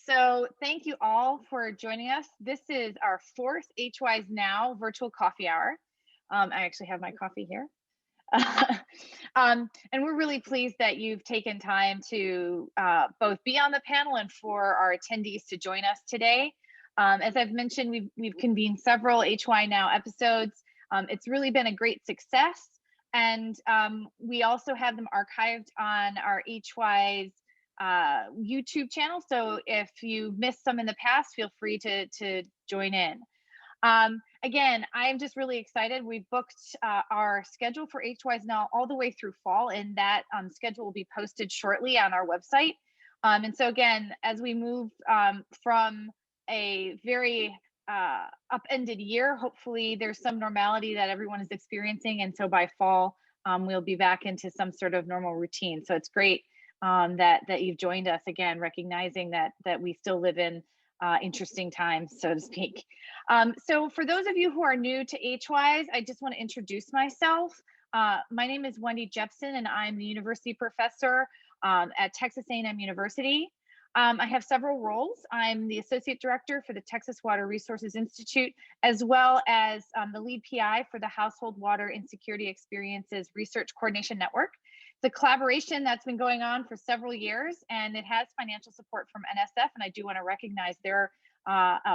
So thank you all for joining us. This is our fourth HWISE Now virtual coffee hour. I actually have my coffee here. And we're really pleased that you've taken time to both be on the panel and for our attendees to join us today. As I've mentioned, we've convened several HY Now episodes. It's really been a great success. And we also have them archived on our HWISE YouTube channel. So if you missed some in the past, feel free to join in. Again, I'm just really excited. We booked our schedule for HWISE Now all the way through fall, and that schedule will be posted shortly on our website. And so again, as we move from a very upended year, hopefully there's some normality that everyone is experiencing. And so by fall, we'll be back into some sort of normal routine. So it's great that you've joined us again, recognizing that we still live in interesting times, so to speak. So for those of you who are new to HWISE, I just want to introduce myself. My name is Wendy Jepson, and I'm the university professor at Texas A&M University. I have several roles. I'm the associate director for the Texas Water Resources Institute, as well as the lead PI for the Household Water Insecurity Experiences Research Coordination Network. It's a collaboration that's been going on for several years, and it has financial support from NSF, and I do want to recognize their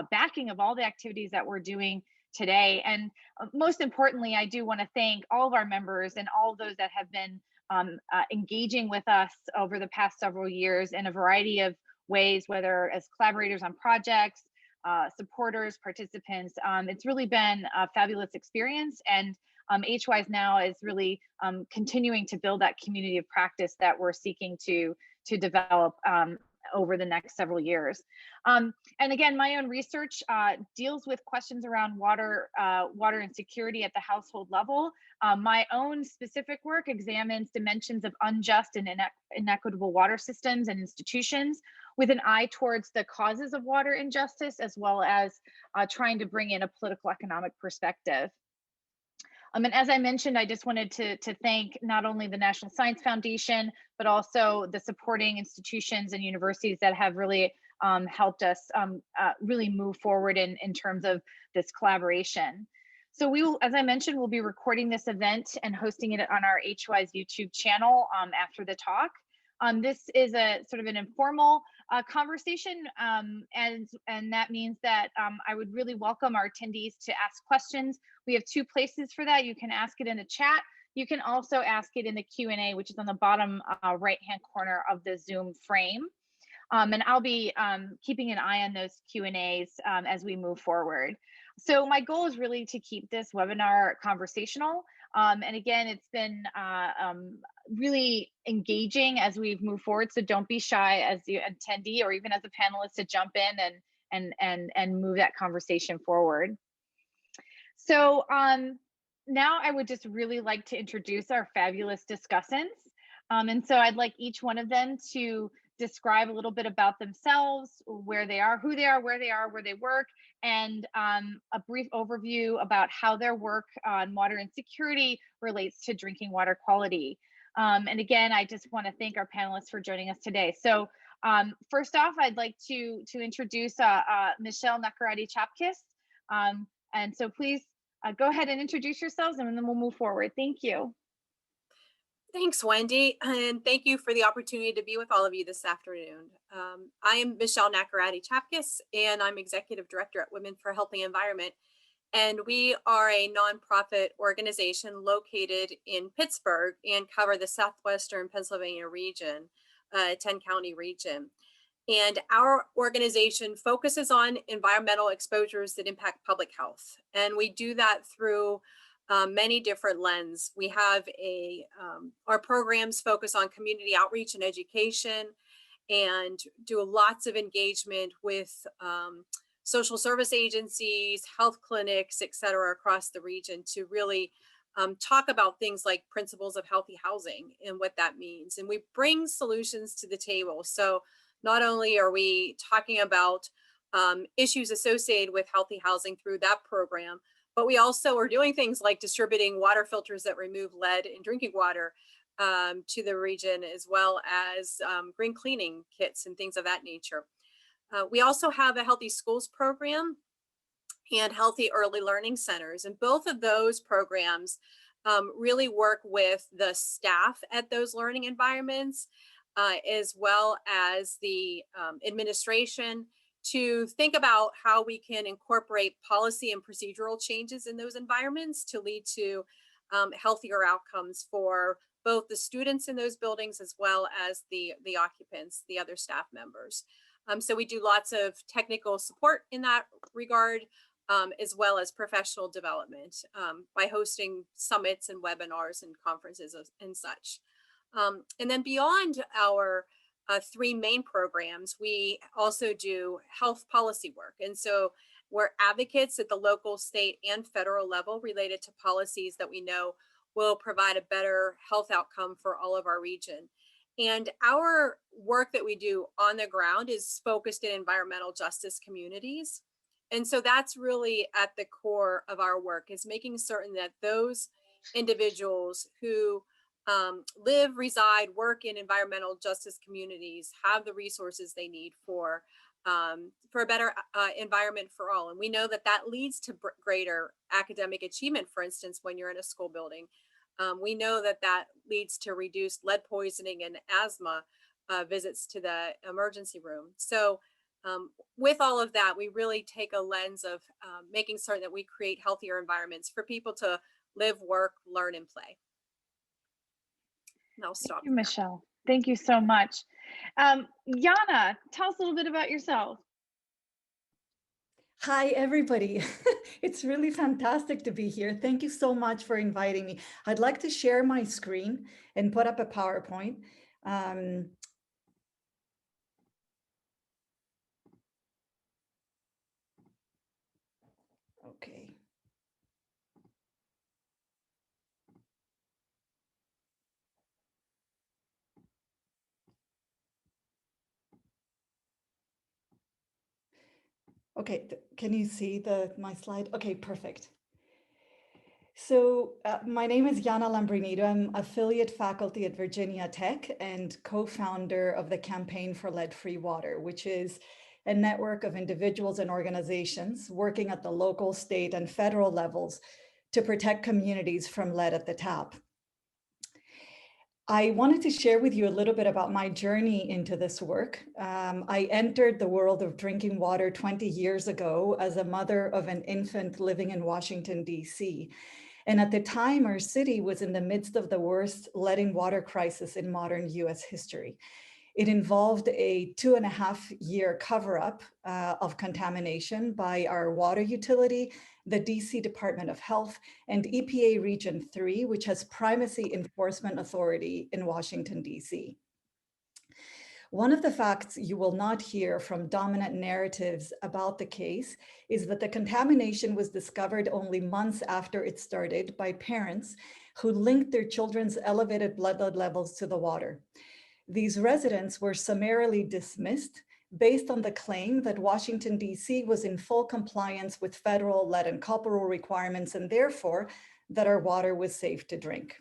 backing of all the activities that we're doing today. And most importantly, I do want to thank all of our members and all of those that have been engaging with us over the past several years in a variety of ways, whether as collaborators on projects, supporters, participants. It's really been a fabulous experience, and HWISE Now is really continuing to build that community of practice that we're seeking to develop over the next several years. And again, my own research deals with questions around water insecurity at the household level. My own specific work examines dimensions of unjust and inequitable water systems and institutions, with an eye towards the causes of water injustice, as well as trying to bring in a political economic perspective. And as I mentioned, I just wanted to thank not only the National Science Foundation, but also the supporting institutions and universities that have really helped us really move forward in terms of this collaboration. So we will, as I mentioned, we'll be recording this event and hosting it on our HWISE YouTube channel after the talk. This is a sort of an informal conversation, and that means that I would really welcome our attendees to ask questions. We have two places for that. You can ask it in the chat. You can also ask it in the Q&A, which is on the bottom right-hand corner of the Zoom frame. And I'll be keeping an eye on those Q&As as we move forward. So my goal is really to keep this webinar conversational. And again, it's been really engaging as we've moved forward. So don't be shy as the attendee or even as a panelist to jump in and move that conversation forward. So now I would just really like to introduce our fabulous discussants. And so I'd like each one of them to describe a little bit about themselves, where they are, who they are, where they work, and a brief overview about how their work on water insecurity relates to drinking water quality. And again, I just want to thank our panelists for joining us today. So first off, I'd like to introduce Michelle Naccarati-Chapkis. And so please go ahead and introduce yourselves, and then we'll move forward. Thank you. Thanks, Wendy, and thank you for the opportunity to be with all of you this afternoon. I am Michelle Naccarati-Chapkis, and I'm Executive Director at Women for a Healthy Environment. And we are a nonprofit organization located in Pittsburgh and cover the southwestern Pennsylvania region, 10-county region. And our organization focuses on environmental exposures that impact public health. And we do that through many different lenses. We have our programs focus on community outreach and education, and do lots of engagement with social service agencies, health clinics, et cetera, across the region to really talk about things like principles of healthy housing and what that means. And we bring solutions to the table. So not only are we talking about issues associated with healthy housing through that program, but we also are doing things like distributing water filters that remove lead in drinking water to the region, as well as green cleaning kits and things of that nature. We also have a Healthy Schools program and Healthy Early Learning Centers. And both of those programs really work with the staff at those learning environments, as well as the administration, to think about how we can incorporate policy and procedural changes in those environments to lead to healthier outcomes for both the students in those buildings as well as the occupants, the other staff members. So we do lots of technical support in that regard, as well as professional development by hosting summits and webinars and conferences and such. And then beyond our three main programs, we also do health policy work. And so we're advocates at the local, state, and federal level related to policies that we know will provide a better health outcome for all of our region. And our work that we do on the ground is focused in environmental justice communities. And so that's really at the core of our work, is making certain that those individuals who live, reside, work in environmental justice communities have the resources they need for a better environment for all. And we know that that leads to greater academic achievement, for instance, when you're in a school building. We know that that leads to reduced lead poisoning and asthma visits to the emergency room. So with all of that, we really take a lens of making certain that we create healthier environments for people to live, work, learn, and play. And I'll stop. Thank you, Michelle. Thank you so much. Yanna, tell us a little bit about yourself. Hi, everybody. It's really fantastic to be here. Thank you so much for inviting me. I'd like to share my screen and put up a PowerPoint. Okay. Okay, can you see my slide? Okay, perfect. So my name is Yanna Lambrinidou. I'm affiliate faculty at Virginia Tech and co-founder of the Campaign for Lead-Free Water, which is a network of individuals and organizations working at the local, state, and federal levels to protect communities from lead at the tap. I wanted to share with you a little bit about my journey into this work. I entered the world of drinking water 20 years ago as a mother of an infant living in Washington, D.C. And at the time, our city was in the midst of the worst lead in water crisis in modern US history. It involved a 2.5-year cover-up of contamination by our water utility, the DC Department of Health, and EPA Region 3, which has primacy enforcement authority in Washington, DC. One of the facts you will not hear from dominant narratives about the case is that the contamination was discovered only months after it started by parents who linked their children's elevated blood lead levels to the water. These residents were summarily dismissed based on the claim that Washington, D.C. was in full compliance with federal lead and copper rule requirements, and therefore that our water was safe to drink.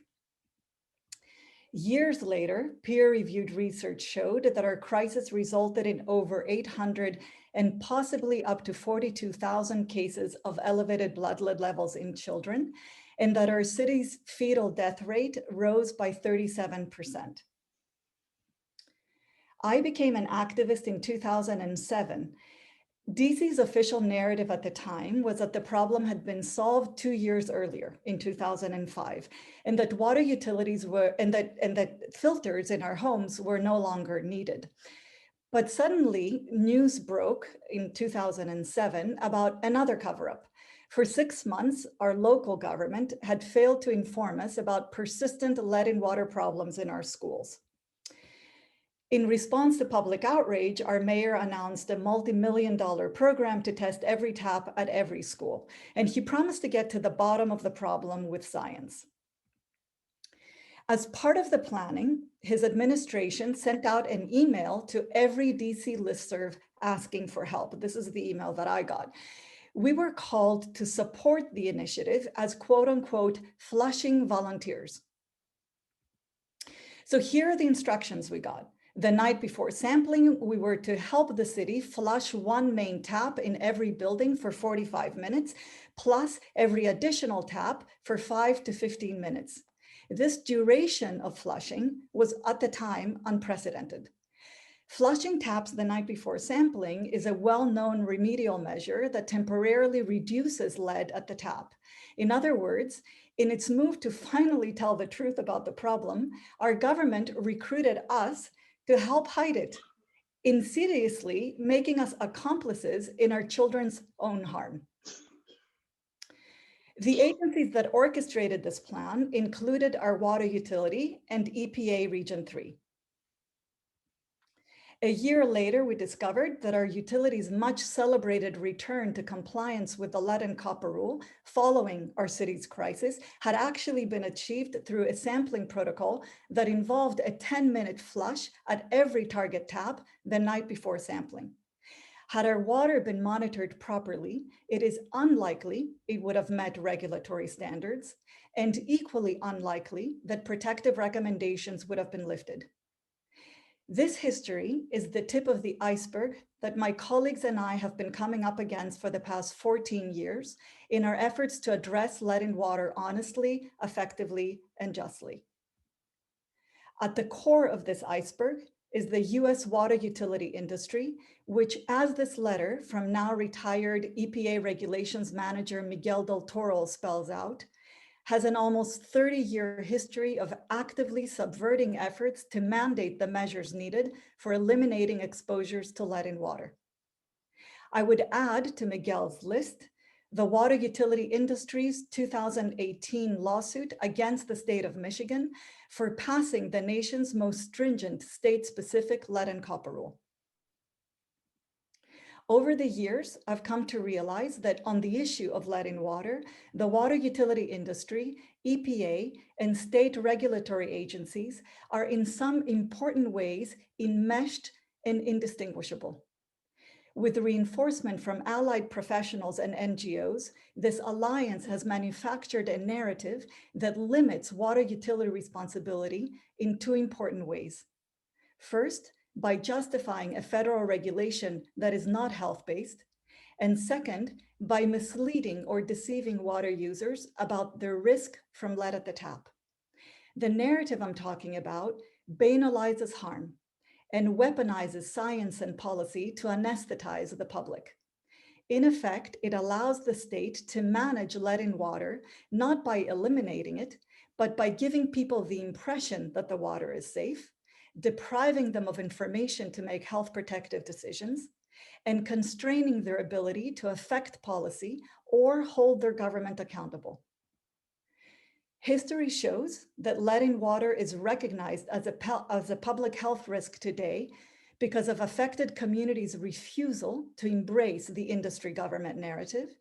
Years later, peer-reviewed research showed that our crisis resulted in over 800 and possibly up to 42,000 cases of elevated blood lead levels in children, and that our city's fetal death rate rose by 37%. I became an activist in 2007. DC's official narrative at the time was that the problem had been solved 2 years earlier in 2005, and that water utilities were, and that filters in our homes were no longer needed. But suddenly news broke in 2007 about another cover-up. For 6 months, our local government had failed to inform us about persistent lead in water problems in our schools. In response to public outrage, our mayor announced a multi-million-dollar program to test every tap at every school, and he promised to get to the bottom of the problem with science. As part of the planning, his administration sent out an email to every DC listserv asking for help. This is the email that I got. We were called to support the initiative as quote-unquote flushing volunteers. So here are the instructions we got. The night before sampling, we were to help the city flush one main tap in every building for 45 minutes, plus every additional tap for 5 to 15 minutes. This duration of flushing was at the time unprecedented. Flushing taps the night before sampling is a well-known remedial measure that temporarily reduces lead at the tap. In other words, in its move to finally tell the truth about the problem, our government recruited us to help hide it, insidiously making us accomplices in our children's own harm. The agencies that orchestrated this plan included our water utility and EPA Region 3. A year later, we discovered that our utility's much celebrated return to compliance with the lead and copper rule following our city's crisis had actually been achieved through a sampling protocol that involved a 10-minute flush at every target tap the night before sampling. Had our water been monitored properly, it is unlikely it would have met regulatory standards, and equally unlikely that protective recommendations would have been lifted. This history is the tip of the iceberg that my colleagues and I have been coming up against for the past 14 years in our efforts to address lead in water honestly, effectively, and justly. At the core of this iceberg is the US water utility industry, which, as this letter from now retired EPA Regulations Manager Miguel del Toro spells out, has an almost 30-year history of actively subverting efforts to mandate the measures needed for eliminating exposures to lead in water. I would add to Miguel's list the water utility industry's 2018 lawsuit against the state of Michigan for passing the nation's most stringent state-specific lead and copper rule. Over the years, I've come to realize that on the issue of lead in water, the water utility industry, EPA, and state regulatory agencies are in some important ways enmeshed and indistinguishable. With reinforcement from allied professionals and NGOs, this alliance has manufactured a narrative that limits water utility responsibility in two important ways. First, by justifying a federal regulation that is not health-based, and second, by misleading or deceiving water users about their risk from lead at the tap. The narrative I'm talking about banalizes harm and weaponizes science and policy to anesthetize the public. In effect, it allows the state to manage lead in water, not by eliminating it, but by giving people the impression that the water is safe, depriving them of information to make health protective decisions, and constraining their ability to affect policy or hold their government accountable. History shows that lead in water is recognized as a public health risk today because of affected communities' refusal to embrace the industry government narrative,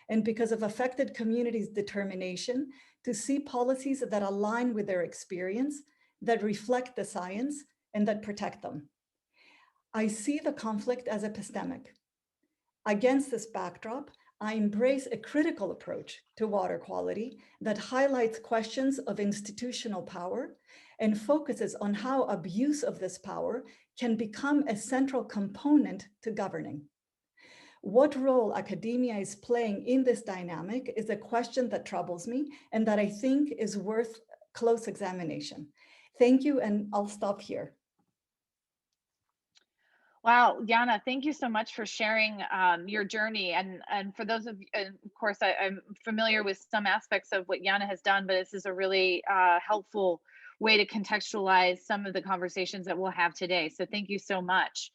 and because of affected communities' determination to see policies that align with their experience, that reflect the science, and that protect them. I see the conflict as epistemic. Against this backdrop, I embrace a critical approach to water quality that highlights questions of institutional power and focuses on how abuse of this power can become a central component to governing. What role academia is playing in this dynamic is a question that troubles me and that I think is worth close examination. Thank you, and I'll stop here. Wow, Yanna, thank you so much for sharing your journey. And for those of you, of course, I'm familiar with some aspects of what Yanna has done, but this is a really helpful way to contextualize some of the conversations that we'll have today. So thank you so much.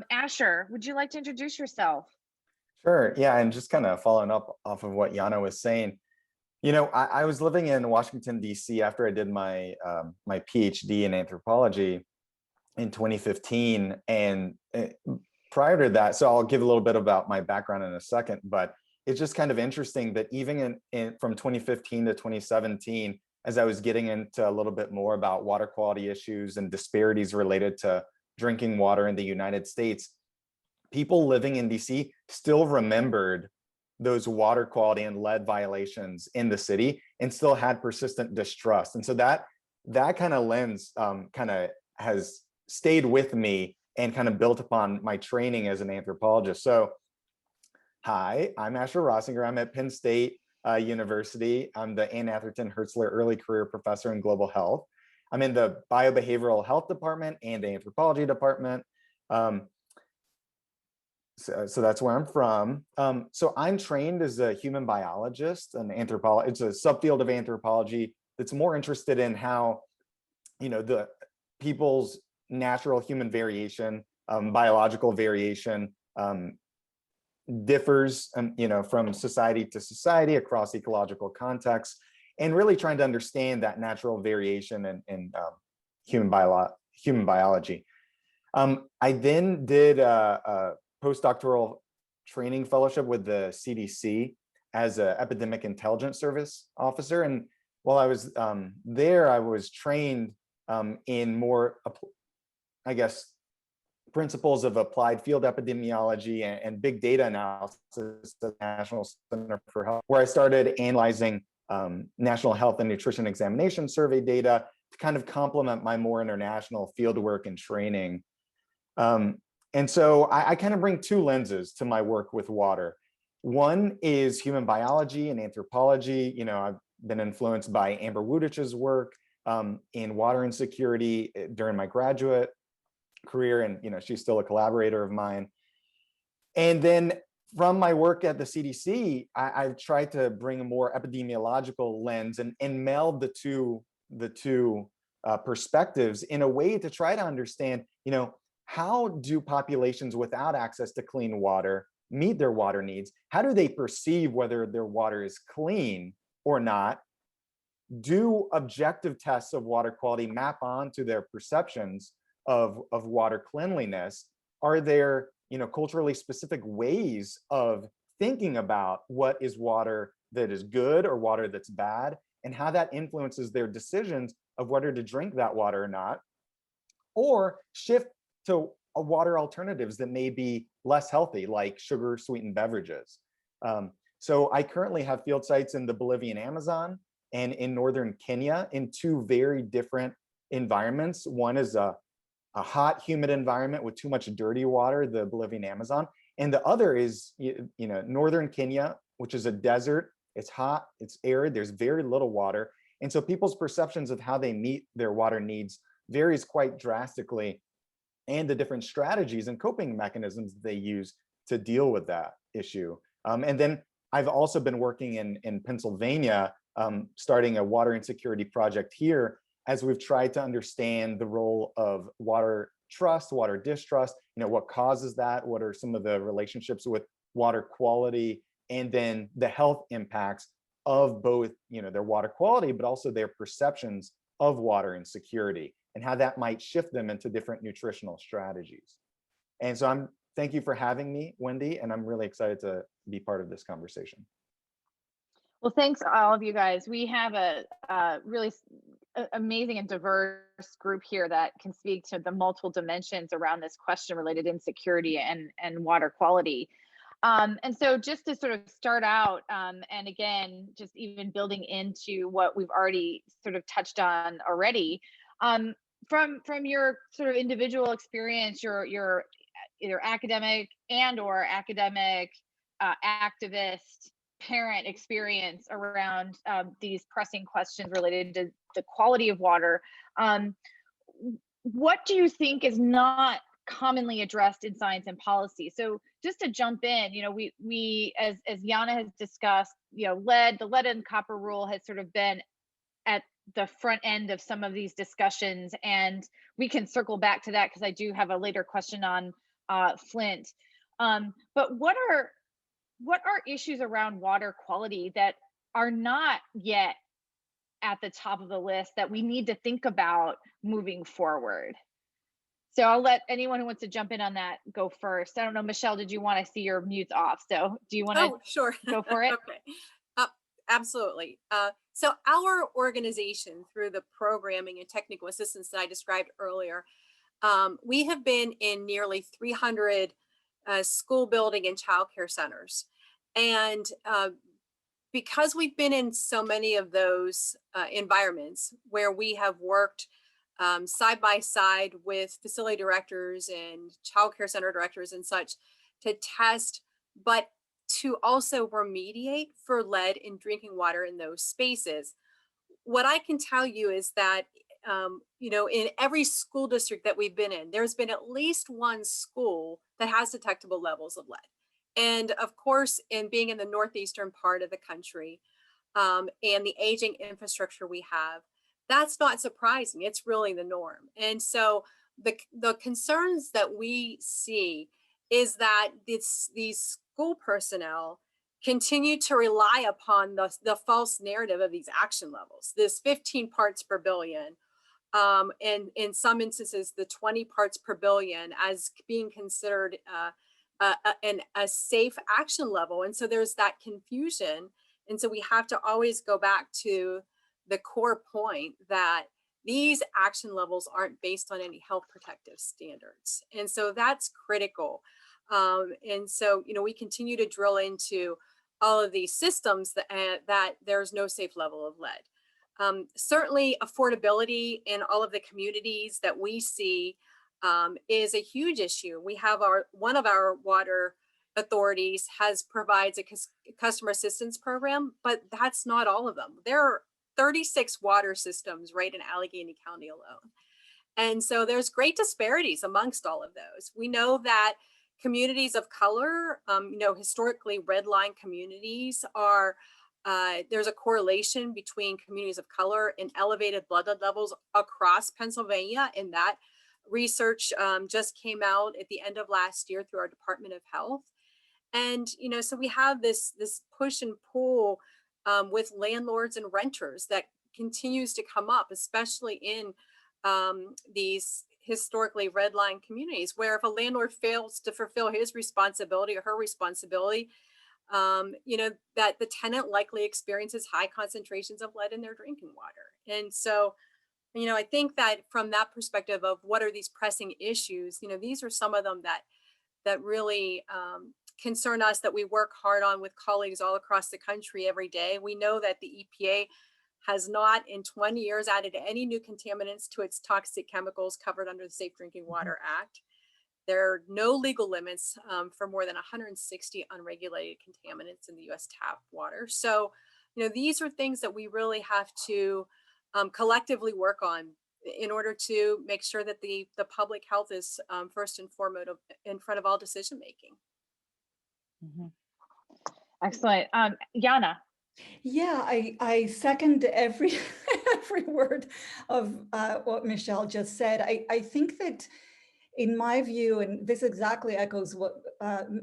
Asher, would you like to introduce yourself? Sure, yeah, and just kind of following up off of what Yanna was saying, you know, I was living in Washington, D.C. after I did my my PhD in anthropology in 2015. And prior to that, so I'll give a little bit about my background in a second, but it's just kind of interesting that even from 2015 to 2017, as I was getting into a little bit more about water quality issues and disparities related to drinking water in the United States, people living in DC still remembered those water quality and lead violations in the city and still had persistent distrust. And so that kind of lens kind of has stayed with me and kind of built upon my training as an anthropologist. So, hi, I'm Asher Rosinger. I'm at Penn State University. I'm the Ann Atherton Hertzler Early Career Professor in Global Health. I'm in the Biobehavioral Health Department and the Anthropology Department. So that's where I'm from. So I'm trained as a human biologist, an anthropologist. It's a subfield of anthropology that's more interested in how, the people's natural human variation, biological variation differs, from society to society across ecological contexts, and really trying to understand that natural variation in human biology. I then did a postdoctoral training fellowship with the CDC as an epidemic intelligence service officer. And while I was there, I was trained in more, I guess, principles of applied field epidemiology and big data analysis at the National Center for Health, where I started analyzing National Health and Nutrition Examination Survey data to kind of complement my more international fieldwork and training. And so I kind of bring two lenses to my work with water. One is human biology and anthropology. I've been influenced by Amber Wudich's work in water insecurity during my graduate career, and she's still a collaborator of mine. And then from my work at the CDC, I've tried to bring a more epidemiological lens and meld the two perspectives in a way to try to understand, how do populations without access to clean water meet their water needs? How do they perceive whether their water is clean or not? Do objective tests of water quality map onto their perceptions of water cleanliness? Are there, culturally specific ways of thinking about what is water that is good or water that's bad, and how that influences their decisions of whether to drink that water or not, or shift to water alternatives that may be less healthy, like sugar sweetened beverages? So I currently have field sites in the Bolivian Amazon and in northern Kenya in two very different environments. One is a hot, humid environment with too much dirty water, the Bolivian Amazon. And the other is, northern Kenya, which is a desert. It's hot, it's arid, there's very little water. And so people's perceptions of how they meet their water needs varies quite drastically, and the different strategies and coping mechanisms they use to deal with that issue. And then I've also been working in Pennsylvania, starting a water insecurity project here, as we've tried to understand the role of water trust, water distrust, what causes that, what are some of the relationships with water quality, and then the health impacts of both, their water quality, but also their perceptions of water insecurity, and how that might shift them into different nutritional strategies. And so thank you for having me, Wendy, and I'm really excited to be part of this conversation. Well, thanks all of you guys. We have a really amazing and diverse group here that can speak to the multiple dimensions around this question related to insecurity and water quality. And so just to sort of start out, and again, just even building into what we've already sort of touched on already, from your sort of individual experience, your either academic or academic activist parent experience around these pressing questions related to the quality of water, what do you think is not commonly addressed in science and policy? So just to jump in, we as Yanna has discussed, the lead and copper rule has sort of been at the front end of some of these discussions, and we can circle back to that because I do have a later question on Flint. But what are issues around water quality that are not yet at the top of the list that we need to think about moving forward? So I'll let anyone who wants to jump in on that go first. I don't know, Michelle, did you want to see your mutes off? So do you want to sure. go for it? Okay. Absolutely. So our organization, through the programming and technical assistance that I described earlier, we have been in nearly 300 school building and childcare centers. And because we've been in so many of those environments where we have worked side by side with facility directors and child care center directors and such to test, but to also remediate for lead in drinking water in those spaces. What I can tell you is that, in every school district that we've been in, there's been at least one school that has detectable levels of lead. And of course, in being in the northeastern part of the country, and the aging infrastructure we have, that's not surprising. It's really the norm. And so the concerns that we see is that these school personnel continue to rely upon the false narrative of these action levels, this 15 parts per billion, and in some instances, the 20 parts per billion as being considered a safe action level. And so there's that confusion. And so we have to always go back to the core point that these action levels aren't based on any health protective standards. And so that's critical. And so, we continue to drill into all of these systems that there's no safe level of lead. Certainly affordability in all of the communities that we see is a huge issue. We have one of our water authorities provides a customer assistance program, but that's not all of them. There are 36 water systems right in Allegheny County alone. And so there's great disparities amongst all of those. We know that communities of color, historically red line communities are, there's a correlation between communities of color and elevated blood levels across Pennsylvania. And that research just came out at the end of last year through our Department of Health. And, so we have this push and pull with landlords and renters that continues to come up, especially in these historically red line communities, where if a landlord fails to fulfill his responsibility or her responsibility, that the tenant likely experiences high concentrations of lead in their drinking water. And so, I think that from that perspective of what are these pressing issues, these are some of them that really concern us, that we work hard on with colleagues all across the country every day. We know that the EPA has not in 20 years added any new contaminants to its toxic chemicals covered under the Safe Drinking Water Act. There are no legal limits for more than 160 unregulated contaminants in the US tap water. So, these are things that we really have to collectively work on in order to make sure that the public health is first and foremost in front of all decision making. Mm-hmm. Excellent. Yanna. Yeah, I second every word of what Michelle just said. I think that in my view, and this exactly echoes what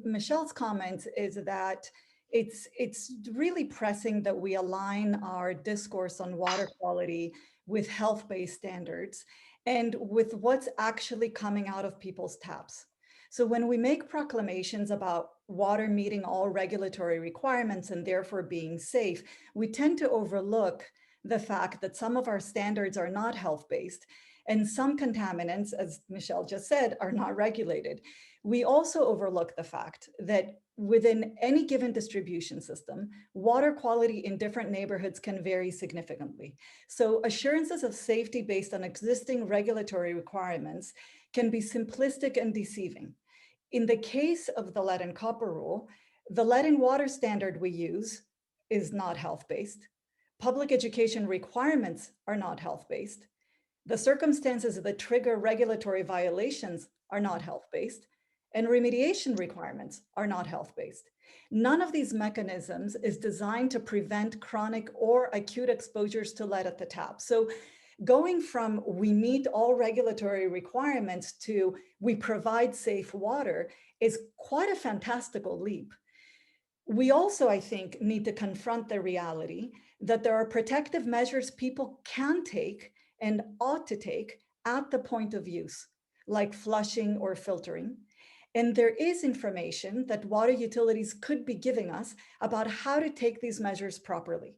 Michelle's comments, is that it's really pressing that we align our discourse on water quality with health-based standards and with what's actually coming out of people's taps. So when we make proclamations about water meeting all regulatory requirements and therefore being safe, we tend to overlook the fact that some of our standards are not health-based and some contaminants, as Michelle just said, are not regulated. We also overlook the fact that within any given distribution system, water quality in different neighborhoods can vary significantly. So assurances of safety based on existing regulatory requirements can be simplistic and deceiving. In the case of the lead and copper rule, the lead and water standard we use is not health-based. Public education requirements are not health-based. The circumstances that trigger regulatory violations are not health-based, and remediation requirements are not health-based. None of these mechanisms is designed to prevent chronic or acute exposures to lead at the tap. So going from we meet all regulatory requirements to we provide safe water is quite a fantastical leap. We also, I think, need to confront the reality that there are protective measures people can take and ought to take at the point of use, like flushing or filtering. And there is information that water utilities could be giving us about how to take these measures properly.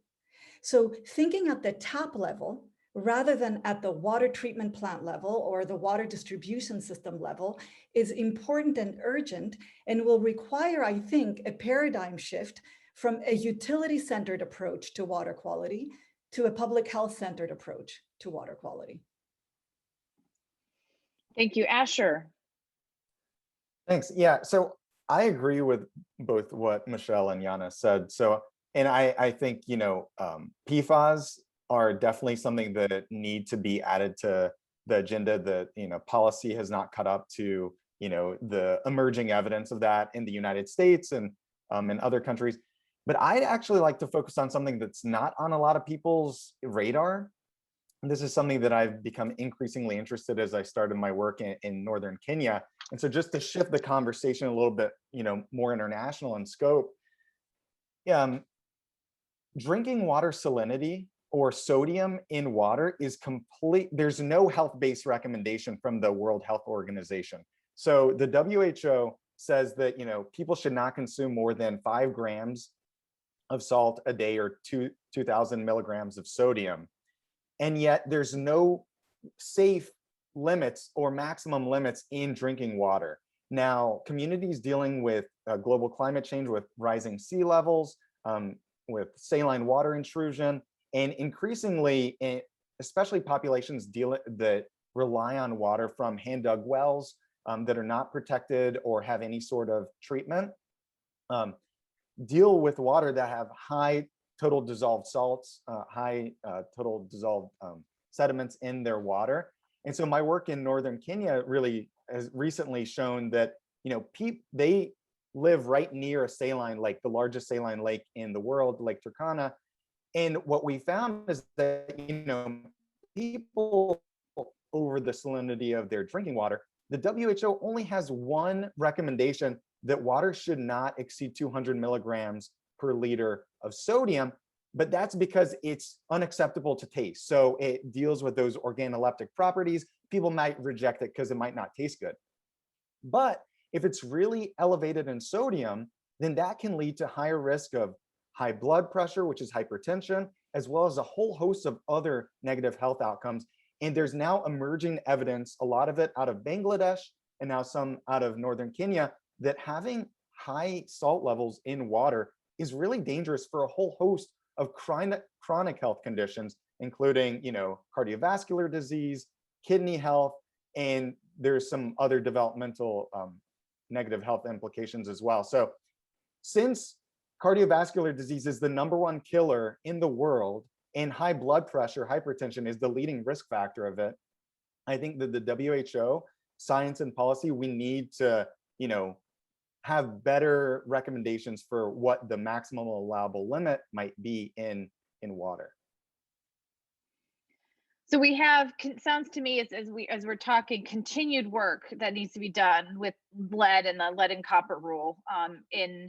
So thinking at the tap level, rather than at the water treatment plant level or the water distribution system level, is important and urgent and will require, I think, a paradigm shift from a utility-centered approach to water quality to a public health-centered approach to water quality. Thank you, Asher. Thanks. Yeah, so I agree with both what Michelle and Yanna said. So, and I think, PFAS are definitely something that need to be added to the agenda. That, policy has not caught up to, the emerging evidence of that in the United States and in other countries. But I'd actually like to focus on something that's not on a lot of people's radar. This is something that I've become increasingly interested as I started my work in northern Kenya. And so just to shift the conversation a little bit, more international in scope, drinking water salinity or sodium in water is complete. There's no health-based recommendation from the World Health Organization. So the WHO says that, people should not consume more than 5 grams of salt a day or 2,000 milligrams of sodium. And yet there's no safe limits or maximum limits in drinking water. Now, communities dealing with global climate change, with rising sea levels, with saline water intrusion, and increasingly, especially populations that rely on water from hand-dug wells that are not protected or have any sort of treatment, deal with water that have high total dissolved salts, high total dissolved sediments in their water. And so my work in northern Kenya really has recently shown that, they live right near a saline lake, the largest saline lake in the world, Lake Turkana. And what we found is that, people over the salinity of their drinking water, the WHO only has one recommendation that water should not exceed 200 milligrams per liter of sodium, but that's because it's unacceptable to taste. So it deals with those organoleptic properties. People might reject it because it might not taste good. But if it's really elevated in sodium, then that can lead to higher risk of high blood pressure, which is hypertension, as well as a whole host of other negative health outcomes. And there's now emerging evidence, a lot of it out of Bangladesh and now some out of northern Kenya, that having high salt levels in water is really dangerous for a whole host of chronic health conditions, including, cardiovascular disease, kidney health, and there's some other developmental negative health implications as well. So since cardiovascular disease is the #1 killer in the world, and high blood pressure, hypertension is the leading risk factor of it, I think that the WHO, science and policy, we need to, have better recommendations for what the maximum allowable limit might be in water. So we have, sounds to me as we're talking, continued work that needs to be done with lead and the lead and copper rule in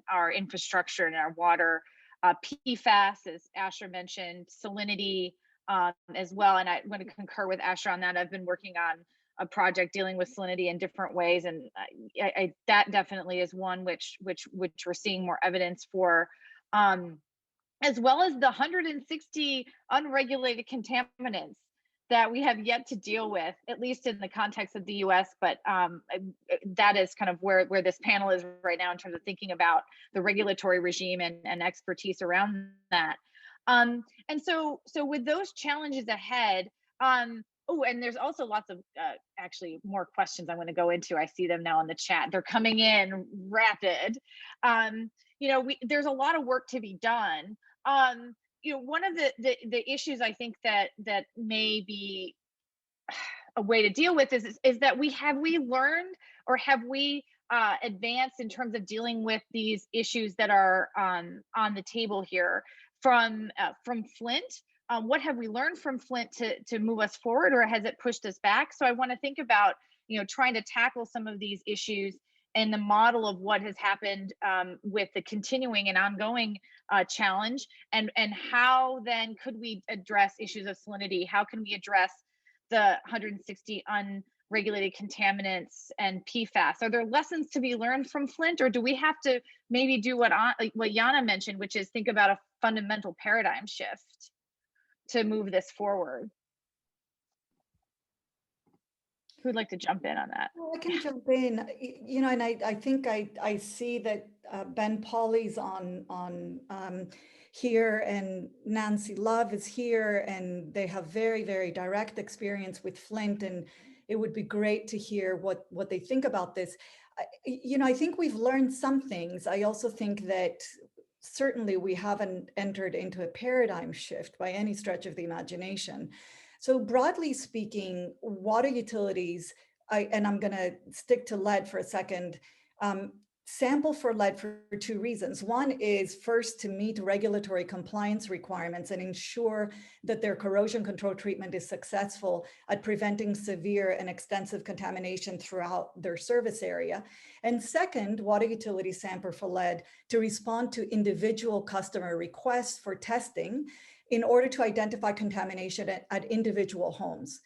our infrastructure and our water, PFAS, as Asher mentioned, salinity as well. And I want to concur with Asher on that. I've been working on a project dealing with salinity in different ways, and that definitely is one which we're seeing more evidence for. As well as the 160 unregulated contaminants that we have yet to deal with, at least in the context of the US, but that is kind of where this panel is right now in terms of thinking about the regulatory regime and expertise around that. And so with those challenges ahead, oh, and there's also lots of actually more questions I'm going to go into. I see them now in the chat. They're coming in rapid. There's a lot of work to be done. One of the issues I think that may be a way to deal with is that we learned, or have we advanced in terms of dealing with these issues that are on the table here from Flint? What have we learned from Flint to move us forward, or has it pushed us back? So I want to think about trying to tackle some of these issues and the model of what has happened with the continuing and ongoing challenge, and how then could we address issues of salinity? How can we address the 160 unregulated contaminants and PFAS? Are there lessons to be learned from Flint, or do we have to maybe do what Yanna mentioned, which is think about a fundamental paradigm shift to move this forward? Who'd like to jump in on that? Well, I can jump in, and I think I see that Ben Pauly's on here, and Nancy Love is here, and they have very, very direct experience with Flint. And It would be great to hear what they think about this. I think we've learned some things. I also think that certainly we haven't entered into a paradigm shift by any stretch of the imagination. So broadly speaking, water utilities, and I'm going to stick to lead for a second, sample for lead for two reasons. One is first to meet regulatory compliance requirements and ensure that their corrosion control treatment is successful at preventing severe and extensive contamination throughout their service area. And second, water utilities sample for lead to respond to individual customer requests for testing in order to identify contamination at individual homes.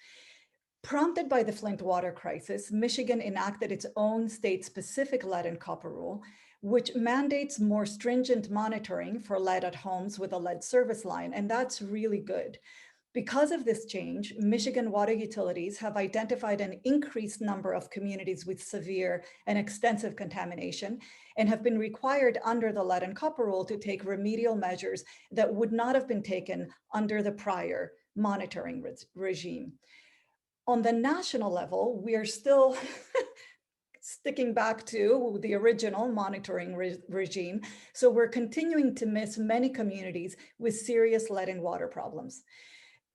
Prompted by the Flint water crisis, Michigan enacted its own state-specific lead and copper rule, which mandates more stringent monitoring for lead at homes with a lead service line, and that's really good. Because of this change, Michigan water utilities have identified an increased number of communities with severe and extensive contamination and have been required under the lead and copper rule to take remedial measures that would not have been taken under the prior monitoring regime. On the national level, we are still sticking back to the original monitoring regime. So we're continuing to miss many communities with serious lead and water problems.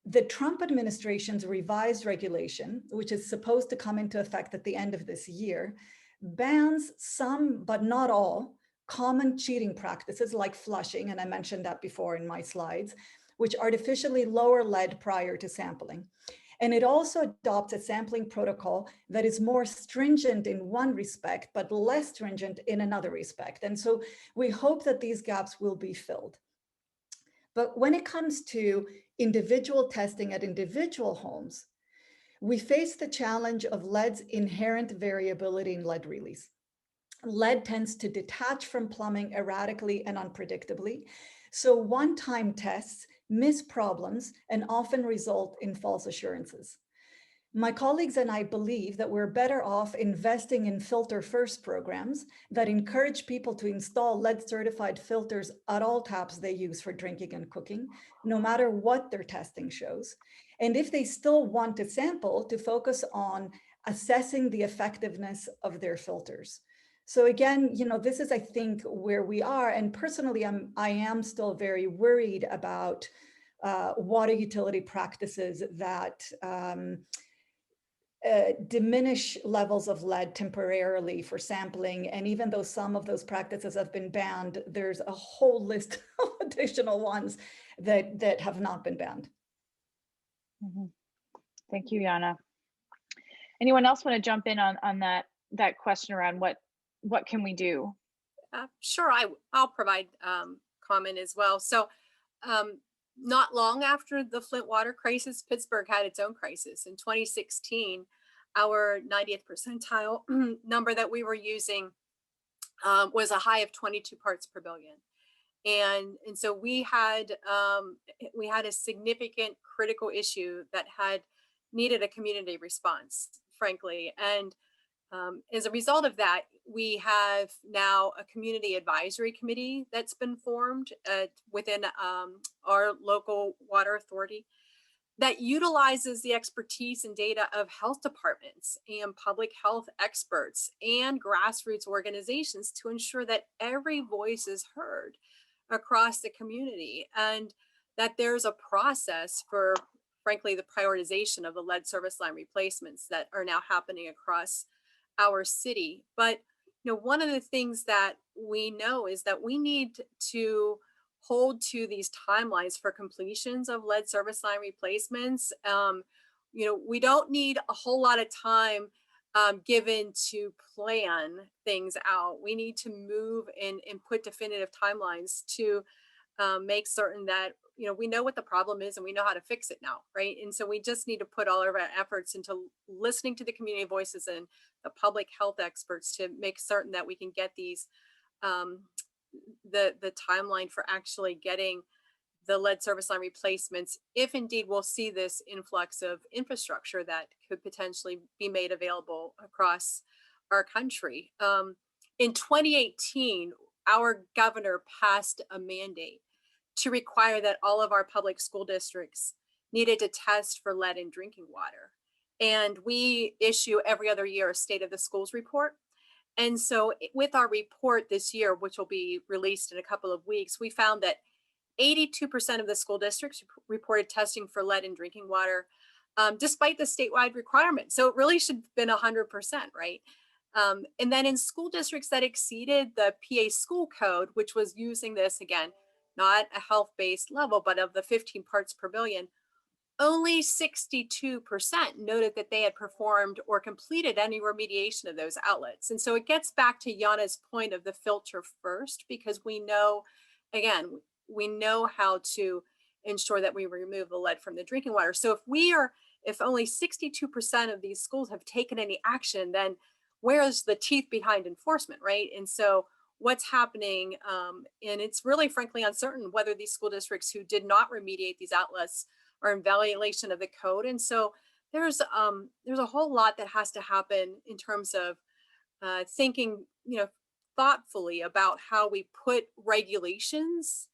The Trump administration's revised regulation, which is supposed to come into effect at the end of this year, bans some, but not all, common cheating practices like flushing, and I mentioned that before in my slides, which artificially lower lead prior to sampling. And it also adopts a sampling protocol that is more stringent in one respect, but less stringent in another respect. And so we hope that these gaps will be filled. But when it comes to individual testing at individual homes, we face the challenge of lead's inherent variability in lead release. Lead tends to detach from plumbing erratically and unpredictably. So one-time tests miss problems and often result in false assurances. My colleagues and I believe that we're better off investing in filter first programs that encourage people to install lead certified filters at all taps they use for drinking and cooking, no matter what their testing shows. And if they still want to sample, to focus on assessing the effectiveness of their filters. So again, this is, I think, where we are. And personally, I am still very worried about water utility practices that diminish levels of lead temporarily for sampling. And even though some of those practices have been banned, there's a whole list of additional ones that have not been banned. Mm-hmm. Thank you, Yanna. Anyone else want to jump in on that question around what can we do? Sure, I'll provide comment as well. So not long after the Flint water crisis, Pittsburgh had its own crisis. In 2016, our 90th percentile number that we were using was a high of 22 parts per billion. And so we had a significant critical issue that had needed a community response, frankly. And as a result of that, we have now a community advisory committee that's been formed within our local water authority that utilizes the expertise and data of health departments and public health experts and grassroots organizations to ensure that every voice is heard across the community and that there's a process for, frankly, the prioritization of the lead service line replacements that are now happening across our city. But one of the things that we know is that we need to hold to these timelines for completions of lead service line replacements. We don't need a whole lot of time given to plan things out. We need to move and put definitive timelines to make certain that we know what the problem is and we know how to fix it now, right? And so we just need to put all of our efforts into listening to the community voices and the public health experts to make certain that we can get these the timeline for actually getting the lead service line replacements, if indeed we'll see this influx of infrastructure that could potentially be made available across our country. In 2018, our governor passed a mandate to require that all of our public school districts needed to test for lead in drinking water. And we issue every other year a State of the Schools report. And so with our report this year, which will be released in a couple of weeks, we found that 82% of the school districts reported testing for lead in drinking water, despite the statewide requirement. So it really should have been 100%, right? And then in school districts that exceeded the PA school code, which was using this, again, not a health-based level, but of the 15 parts per billion, only 62% noted that they had performed or completed any remediation of those outlets. And so it gets back to Yanna's point of the filter first, because we know, again, we know how to ensure that we remove the lead from the drinking water. So if only 62% of these schools have taken any action, then where's the teeth behind enforcement, right? And so what's happening, and it's really frankly uncertain whether these school districts who did not remediate these outlets are in violation of the code. And so there's a whole lot that has to happen in terms of thinking, thoughtfully about how we put regulations,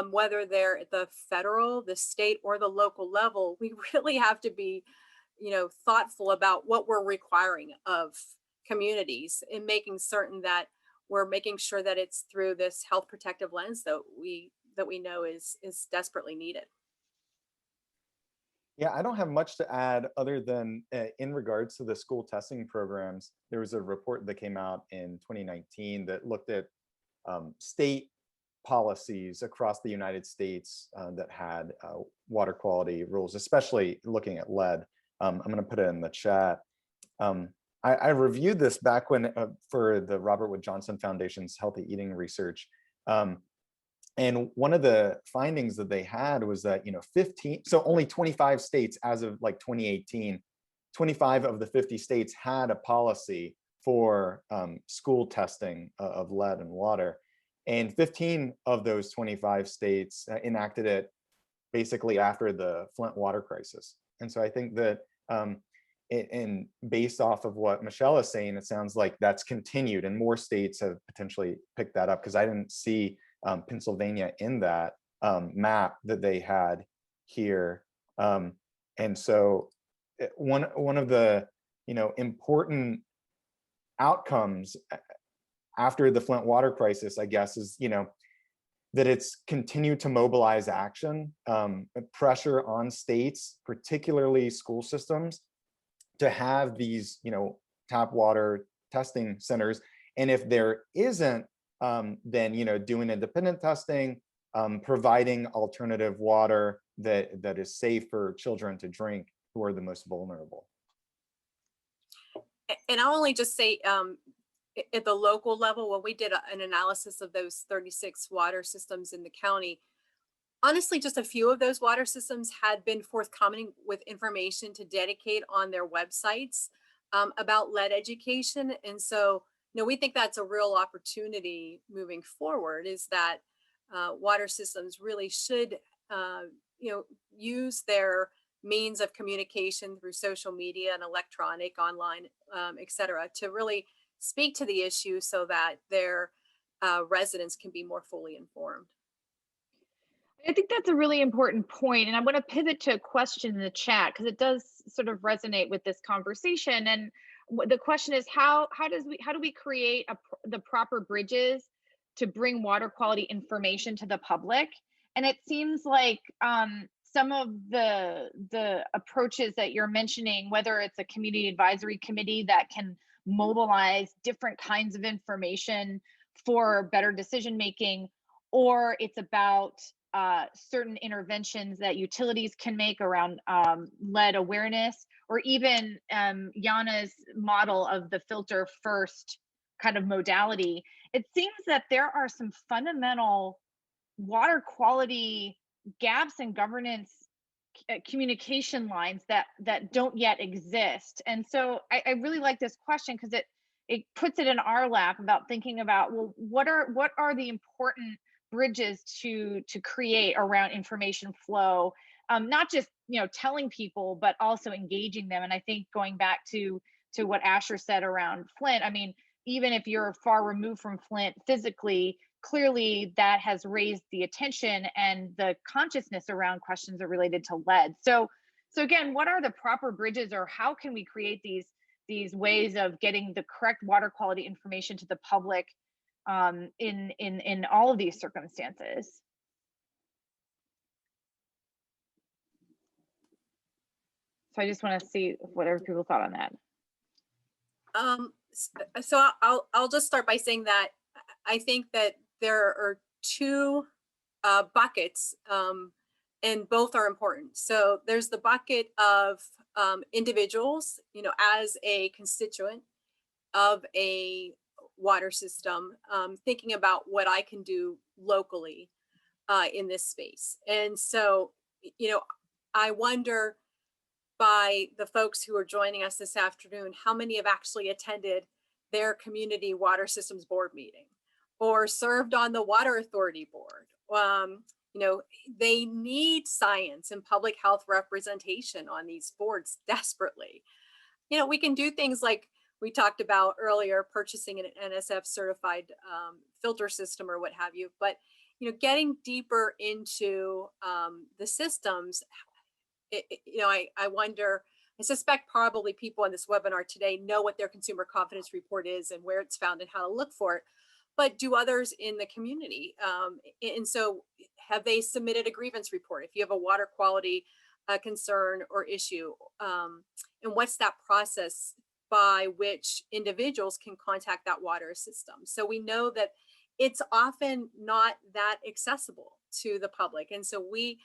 whether they're at the federal, the state, or the local level. We really have to be, thoughtful about what we're requiring of communities and making certain that we're making sure that it's through this health protective lens that we know is desperately needed. Yeah, I don't have much to add other than in regards to the school testing programs. There was a report that came out in 2019 that looked at state policies across the United States that had water quality rules, especially looking at lead. I'm going to put it in the chat. I reviewed this back when for the Robert Wood Johnson Foundation's Healthy Eating Research. And one of the findings that they had was that, so only 25 states as of like 2018, 25 of the 50 states had a policy for school testing of lead and water. And 15 of those 25 states enacted it basically after the Flint water crisis. And so I think that, and based off of what Michelle is saying, it sounds like that's continued and more states have potentially picked that up, because I didn't see Pennsylvania in that map that they had here. And so one of the important outcomes after the Flint water crisis, I guess, is that it's continued to mobilize action, pressure on states, particularly school systems, to have these tap water testing centers. And if there isn't, then doing independent testing, providing alternative water that is safe for children to drink who are the most vulnerable. And I'll only just say, at the local level, when we did an analysis of those 36 water systems in the county, honestly, just a few of those water systems had been forthcoming with information to dedicate on their websites about lead education. And so, we think that's a real opportunity moving forward, is that water systems really should, use their means of communication through social media and electronic, online, et cetera, to really speak to the issue so that their residents can be more fully informed. I think that's a really important point, and I want to pivot to a question in the chat because it does sort of resonate with this conversation. And the question is, how do we create the proper bridges to bring water quality information to the public? And it seems like some of the approaches that you're mentioning, whether it's a community advisory committee that can mobilize different kinds of information for better decision making, or it's about certain interventions that utilities can make around lead awareness, or even Yanna's model of the filter first kind of modality. It seems that there are some fundamental water quality gaps in governance communication lines that don't yet exist. And so I really like this question because it puts it in our lap about thinking about, well, what are the important bridges to create around information flow, not just telling people, but also engaging them. And I think going back to what Asher said around Flint, I mean, even if you're far removed from Flint physically, clearly that has raised the attention and the consciousness around questions that are related to lead. So So again, what are the proper bridges, or how can we create these ways of getting the correct water quality information to the public in all of these circumstances? So I just want to see whatever people thought on that. So I'll just start by saying that I think that there are two buckets, and both are important. So there's the bucket of individuals, as a constituent of a water system, thinking about what I can do locally in this space. And so, I wonder, by the folks who are joining us this afternoon, how many have actually attended their community water systems board meeting or served on the water authority board. They need science and public health representation on these boards desperately. We can do things like we talked about earlier, purchasing an NSF certified filter system or what have you, but getting deeper into the systems, I wonder, I suspect probably people on this webinar today know what their consumer confidence report is and where it's found and how to look for it, but do others in the community? And so have they submitted a grievance report if you have a water quality concern or issue? And what's that process by which individuals can contact that water system? So we know that it's often not that accessible to the public. And so we,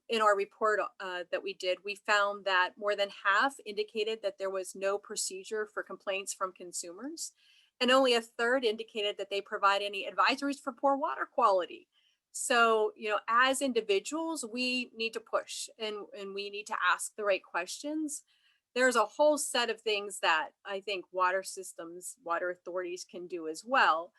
in our report that we did, we found that more than half indicated that there was no procedure for complaints from consumers, and only a third indicated that they provide any advisories for poor water quality. So, as individuals, we need to push and we need to ask the right questions. There's a whole set of things that I think water systems, water authorities can do as well.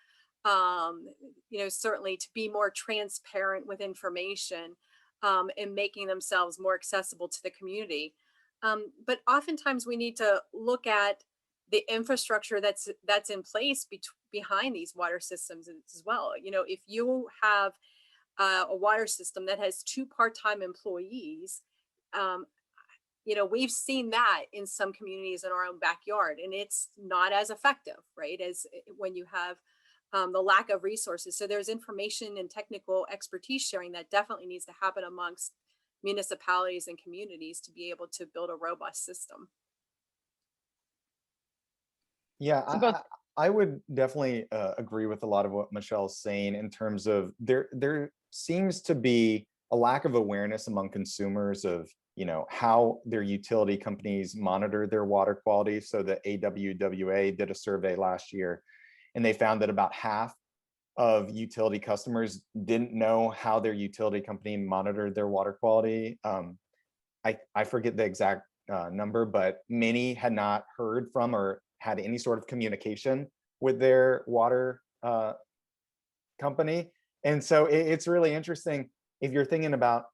Certainly to be more transparent with information, and making themselves more accessible to the community. But oftentimes we need to look at the infrastructure that's in place behind these water systems as well. If you have a water system that has 2 part-time employees, we've seen that in some communities in our own backyard, and it's not as effective, right, as when you have the lack of resources. So there's information and technical expertise sharing that definitely needs to happen amongst municipalities and communities to be able to build a robust system. Yeah, I would definitely agree with a lot of what Michelle's saying in terms of there seems to be a lack of awareness among consumers of how their utility companies monitor their water quality. So the AWWA did a survey last year, and they found that about half of utility customers didn't know how their utility company monitored their water quality. I forget the exact number, but many had not heard from or had any sort of communication with their water company. And so it's really interesting if you're thinking about,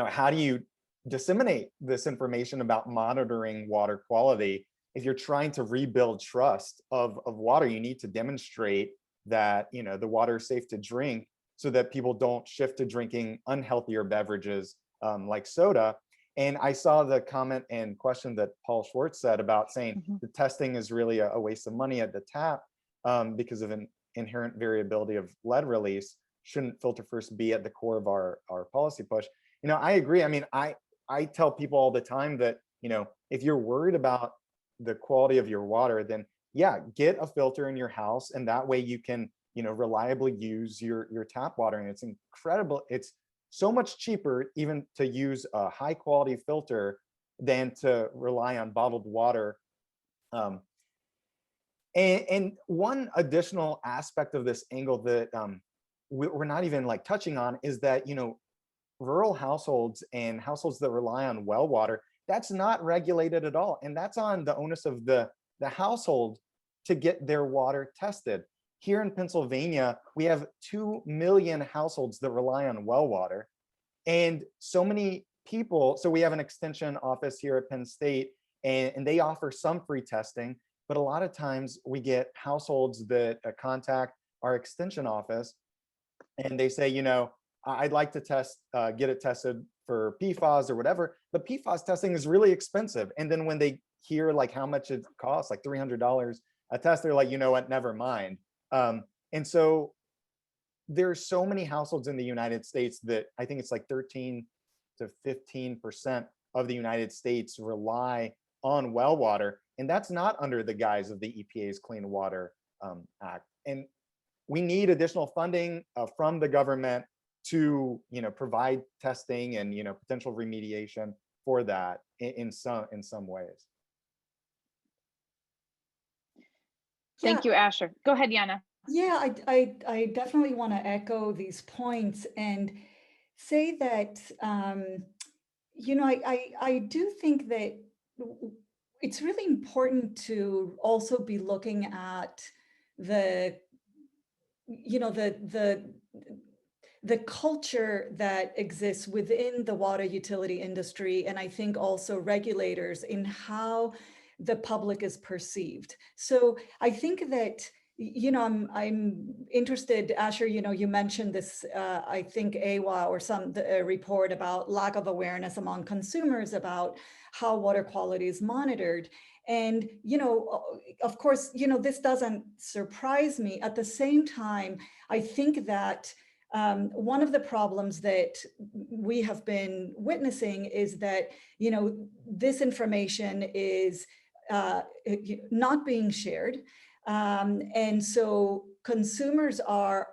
how do you disseminate this information about monitoring water quality? If you're trying to rebuild trust of water, you need to demonstrate that the water is safe to drink, so that people don't shift to drinking unhealthier beverages like soda. And I saw the comment and question that Paul Schwartz said about saying the testing is really a waste of money at the tap because of an inherent variability of lead release. Shouldn't filter first be at the core of our policy push? I agree. I mean, I tell people all the time that if you're worried about the quality of your water, then yeah, get a filter in your house, and that way you can reliably use your tap water. And it's incredible. It's so much cheaper even to use a high quality filter than to rely on bottled water. And one additional aspect of this angle that we're not even touching on is that rural households and households that rely on well water, that's not regulated at all, and that's on the onus of the household to get their water tested. Here in Pennsylvania, we have 2 million households that rely on well water, and so many people. So we have an extension office here at Penn State, and they offer some free testing, but a lot of times we get households that contact our extension office, and they say, I'd like to get it tested for PFAS or whatever, but PFAS testing is really expensive. And then when they hear like how much it costs, like $300 a test, they're like, you know what, never mind. And so there's so many households in the United States that I think it's like 13 to 15% of the United States rely on well water. And that's not under the guise of the EPA's Clean Water Act. And we need additional funding from the government to, you know, provide testing and, you know, potential remediation for that in some ways. Thank you, Asher. Go ahead, Yanna. Yeah, I definitely want to echo these points and say that, you know, I do think that it's really important to also be looking at the, you know, the culture that exists within the water utility industry, and I think also regulators in how the public is perceived. So I think that, you know, I'm interested, Asher, you know, you mentioned this, I think AWA or some report about lack of awareness among consumers about how water quality is monitored. And, you know, of course, you know, this doesn't surprise me. At the same time, I think that one of the problems that we have been witnessing is that, you know, this information is not being shared. And so consumers are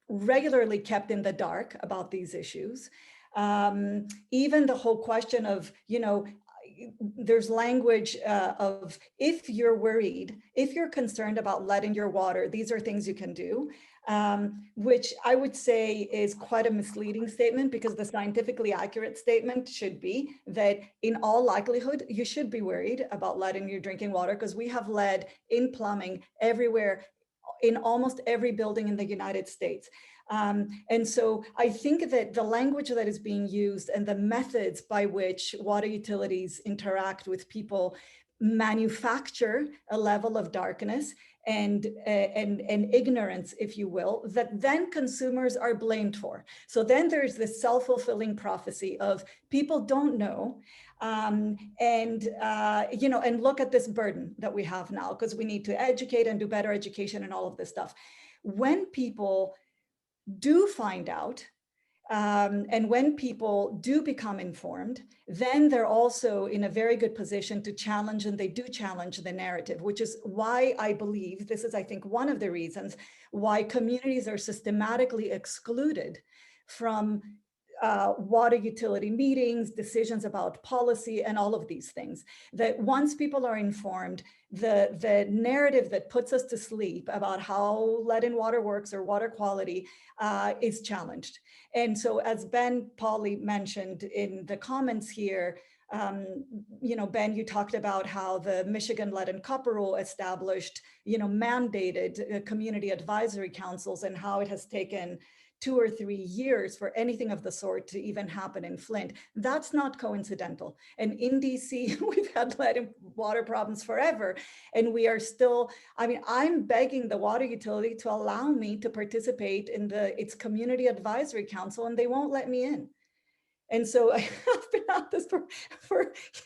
regularly kept in the dark about these issues. Even the whole question of, you know, there's language of if you're worried, if you're concerned about lead in your water, these are things you can do, which I would say is quite a misleading statement, because the scientifically accurate statement should be that in all likelihood, you should be worried about lead in your drinking water, because we have lead in plumbing everywhere, in almost every building in the United States. And so I think that the language that is being used and the methods by which water utilities interact with people manufacture a level of darkness and ignorance, if you will, that then consumers are blamed for. So then there's this self-fulfilling prophecy of people don't know. You know, and look at this burden that we have now, because we need to educate and do better education and all of this stuff. When people do find out, and when people do become informed, then they're also in a very good position to challenge, and they do challenge the narrative, which is why I believe this is, I think, one of the reasons why communities are systematically excluded from water utility meetings, decisions about policy, and all of these things. That once people are informed, the narrative that puts us to sleep about how lead in water works or water quality is challenged. And so, as Ben Pauley mentioned in the comments here, you know, Ben, you talked about how the Michigan Lead and Copper Rule established, you know, mandated community advisory councils, and how it has taken 2 or 3 years for anything of the sort to even happen in Flint. That's not coincidental. And in DC, we've had lead and water problems forever. And we are still, I mean, I'm begging the water utility to allow me to participate in its community advisory council, and they won't let me in. And so I've been at this for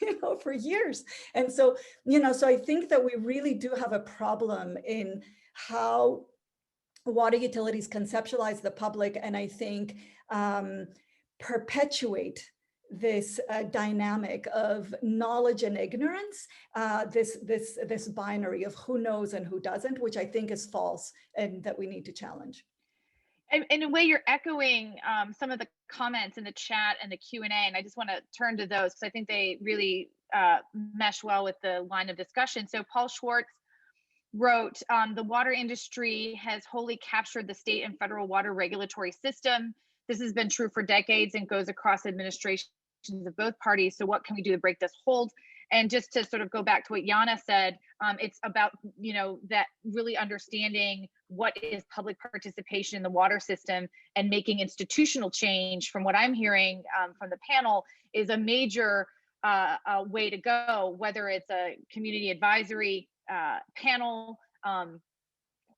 you know, for years. And so, you know, so I think that we really do have a problem in how water utilities conceptualize the public, and I think perpetuate this dynamic of knowledge and ignorance, this binary of who knows and who doesn't, which I think is false and that we need to challenge. And in a way, you're echoing some of the comments in the chat and the Q&A, and I just want to turn to those because I think they really mesh well with the line of discussion. So Paul Schwartz wrote, the water industry has wholly captured the state and federal water regulatory system. This has been true for decades and goes across administrations of both parties. So what can we do to break this hold? And just to sort of go back to what Yanna said, it's about, you know, that really understanding what is public participation in the water system and making institutional change, from what I'm hearing from the panel, is a major way to go, whether it's a community advisory panel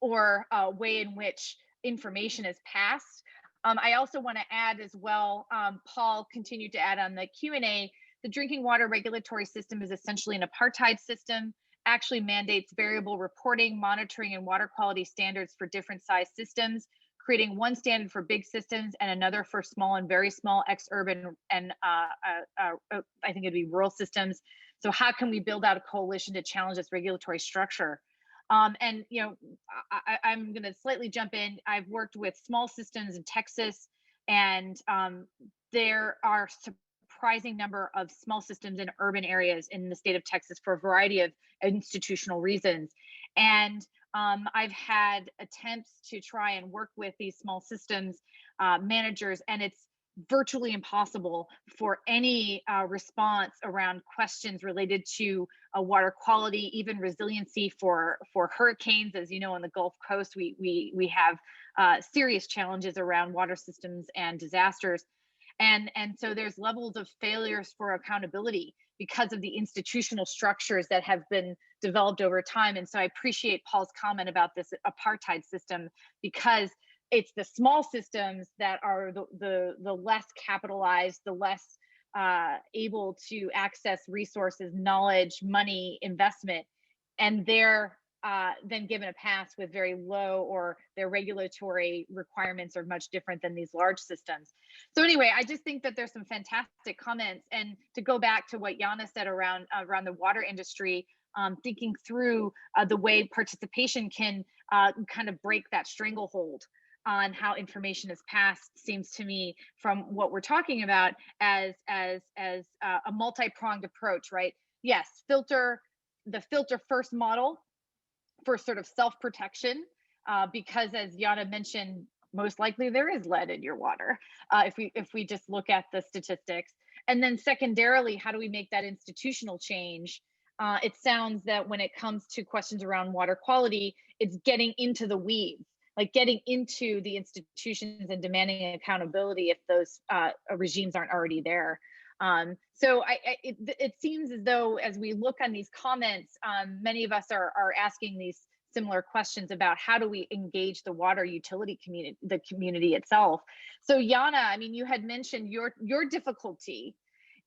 or a way in which information is passed. I also want to add as well, Paul continued to add on the Q&A, the drinking water regulatory system is essentially an apartheid system, actually mandates variable reporting, monitoring, and water quality standards for different size systems, creating one standard for big systems and another for small and very small ex-urban and I think it'd be rural systems. So how can we build out a coalition to challenge this regulatory structure? And you know, I'm going to slightly jump in. I've worked with small systems in Texas, and there are surprising number of small systems in urban areas in the state of Texas for a variety of institutional reasons. And I've had attempts to try and work with these small systems managers, and it's virtually impossible for any response around questions related to water quality, even resiliency for hurricanes. As you know, on the Gulf Coast, we have serious challenges around water systems and disasters. And so there's levels of failures for accountability because of the institutional structures that have been developed over time. And so I appreciate Paul's comment about this apartheid system, because it's the small systems that are the less capitalized, the less able to access resources, knowledge, money, investment, and they're then given a pass with very low, or their regulatory requirements are much different than these large systems. So anyway, I just think that there's some fantastic comments. And to go back to what Yanna said around the water industry, thinking through the way participation can kind of break that stranglehold on how information is passed, seems to me, from what we're talking about, as a multi-pronged approach, right? Yes, the filter first model for sort of self-protection, because as Yanna mentioned, most likely there is lead in your water if we just look at the statistics. And then secondarily, how do we make that institutional change? It sounds that when it comes to questions around water quality, it's getting into the weeds, like getting into the institutions and demanding accountability if those regimes aren't already there. So it seems as though, as we look on these comments, many of us are asking these similar questions about how do we engage the water utility community, the community itself. So Yanna, I mean, you had mentioned your difficulty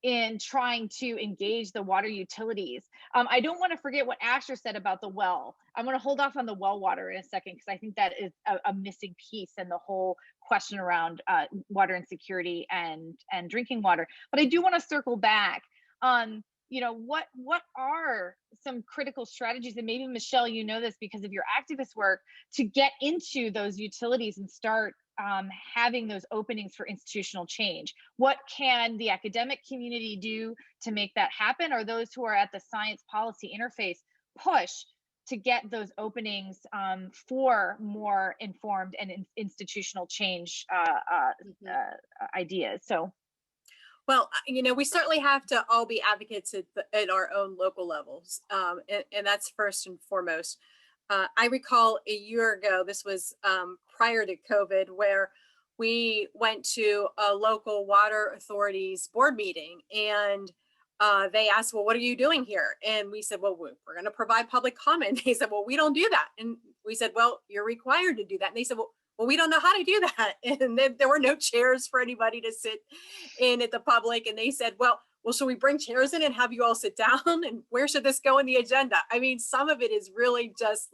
in trying to engage the water utilities. I don't want to forget what Asher said about the well. I'm going to hold off on the well water in a second, because I think that is a missing piece in the whole question around water insecurity and drinking water. But I do want to circle back on, you know, what are some critical strategies, and maybe Michelle, you know this because of your activist work, to get into those utilities and start having those openings for institutional change. What can the academic community do to make that happen, or those who are at the science policy interface push to get those openings for more informed and institutional change ideas? So, well, you know, we certainly have to all be advocates at our own local levels, and that's first and foremost. I recall a year ago, this was prior to COVID, where we went to a local water authority's board meeting, and they asked, well, what are you doing here? And we said, well, we're going to provide public comment. They said, well, we don't do that. And we said, well, you're required to do that. And they said, well, we don't know how to do that. And then there were no chairs for anybody to sit in at the public. And they said, well, should we bring chairs in and have you all sit down? And where should this go in the agenda? I mean, some of it is really just,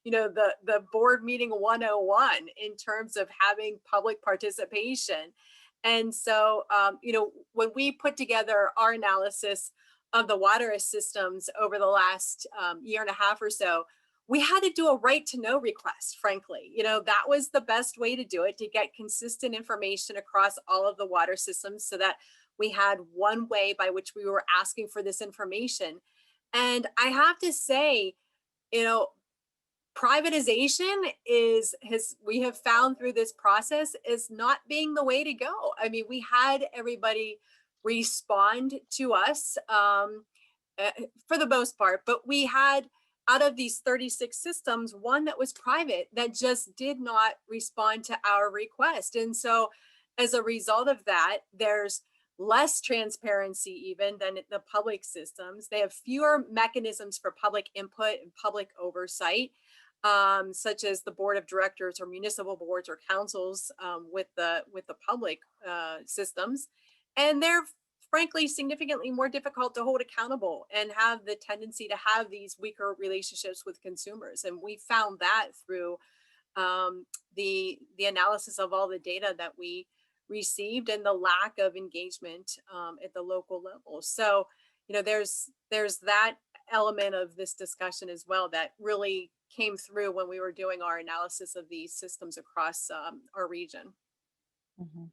you know, the board meeting 101 in terms of having public participation. And so, you know, when we put together our analysis of the water systems over the last year and a half or so, we had to do a right to know request, frankly. You know, that was the best way to do it, to get consistent information across all of the water systems, so that we had one way by which we were asking for this information. And I have to say, you know, privatization we have found through this process is not being the way to go. I mean, we had everybody respond to us for the most part, but we had, out of these 36 systems, one that was private that just did not respond to our request. And so as a result of that, there's less transparency even than the public systems. They have fewer mechanisms for public input and public oversight. such as the board of directors or municipal boards or councils with the public systems. And they're frankly significantly more difficult to hold accountable and have the tendency to have these weaker relationships with consumers. And we found that through the analysis of all the data that we received and the lack of engagement at the local level. So, there's that element of this discussion as well that really came through when we were doing our analysis of these systems across our region. Mm-hmm.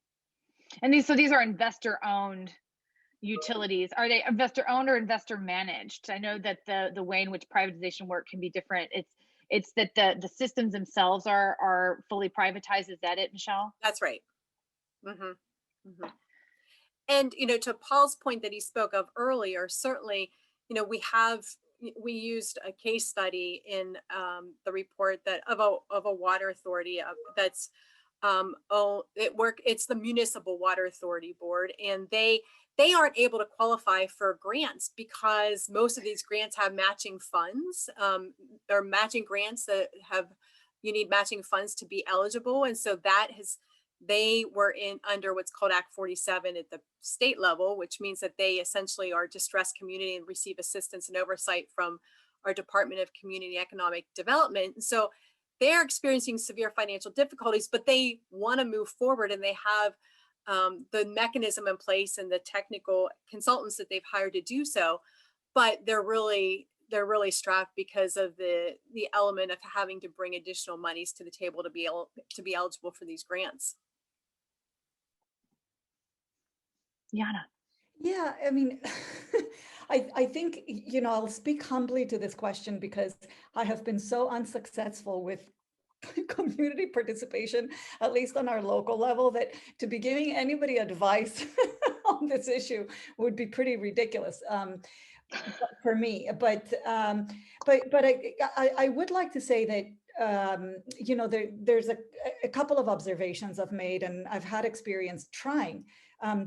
And these are investor-owned utilities. Are they investor-owned or investor-managed? I know that the way in which privatization work can be different. It's that the systems themselves are fully privatized. Is that it, Michelle? That's right. Mm-hmm. Mm-hmm. And to Paul's point that he spoke of earlier, certainly, we used a case study in the report that of a water authority that's it's the Municipal Water Authority Board, and they aren't able to qualify for grants because most of these grants have matching funds or matching grants that you need matching funds to be eligible. And so they were under what's called Act 47 at the state level, which means that they essentially are a distressed community and receive assistance and oversight from our Department of Community Economic Development. And so they're experiencing severe financial difficulties, but they want to move forward, and they have the mechanism in place and the technical consultants that they've hired to do so. But they're really strapped because of the element of having to bring additional monies to the table to be eligible for these grants. Yanna. Yeah, I mean, I think, I'll speak humbly to this question because I have been so unsuccessful with community participation, at least on our local level, that to be giving anybody advice on this issue would be pretty ridiculous for me. But I would like to say that there's a couple of observations I've made, and I've had experience trying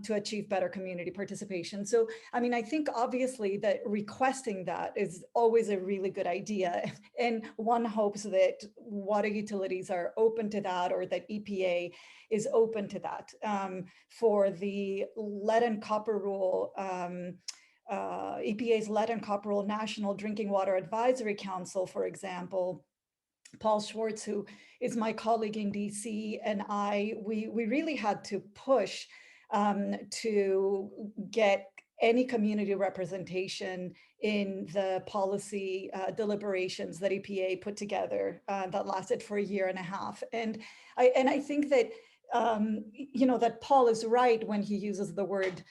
to achieve better community participation. So, I mean, I think obviously that requesting that is always a really good idea. And one hopes that water utilities are open to that, or that EPA is open to that. For the lead and copper rule, EPA's Lead and Copper Rule National Drinking Water Advisory Council, for example, Paul Schwartz, who is my colleague in DC, and we really had to push to get any community representation in the policy deliberations that EPA put together that lasted for 1.5 years. And I think that that Paul is right when he uses the word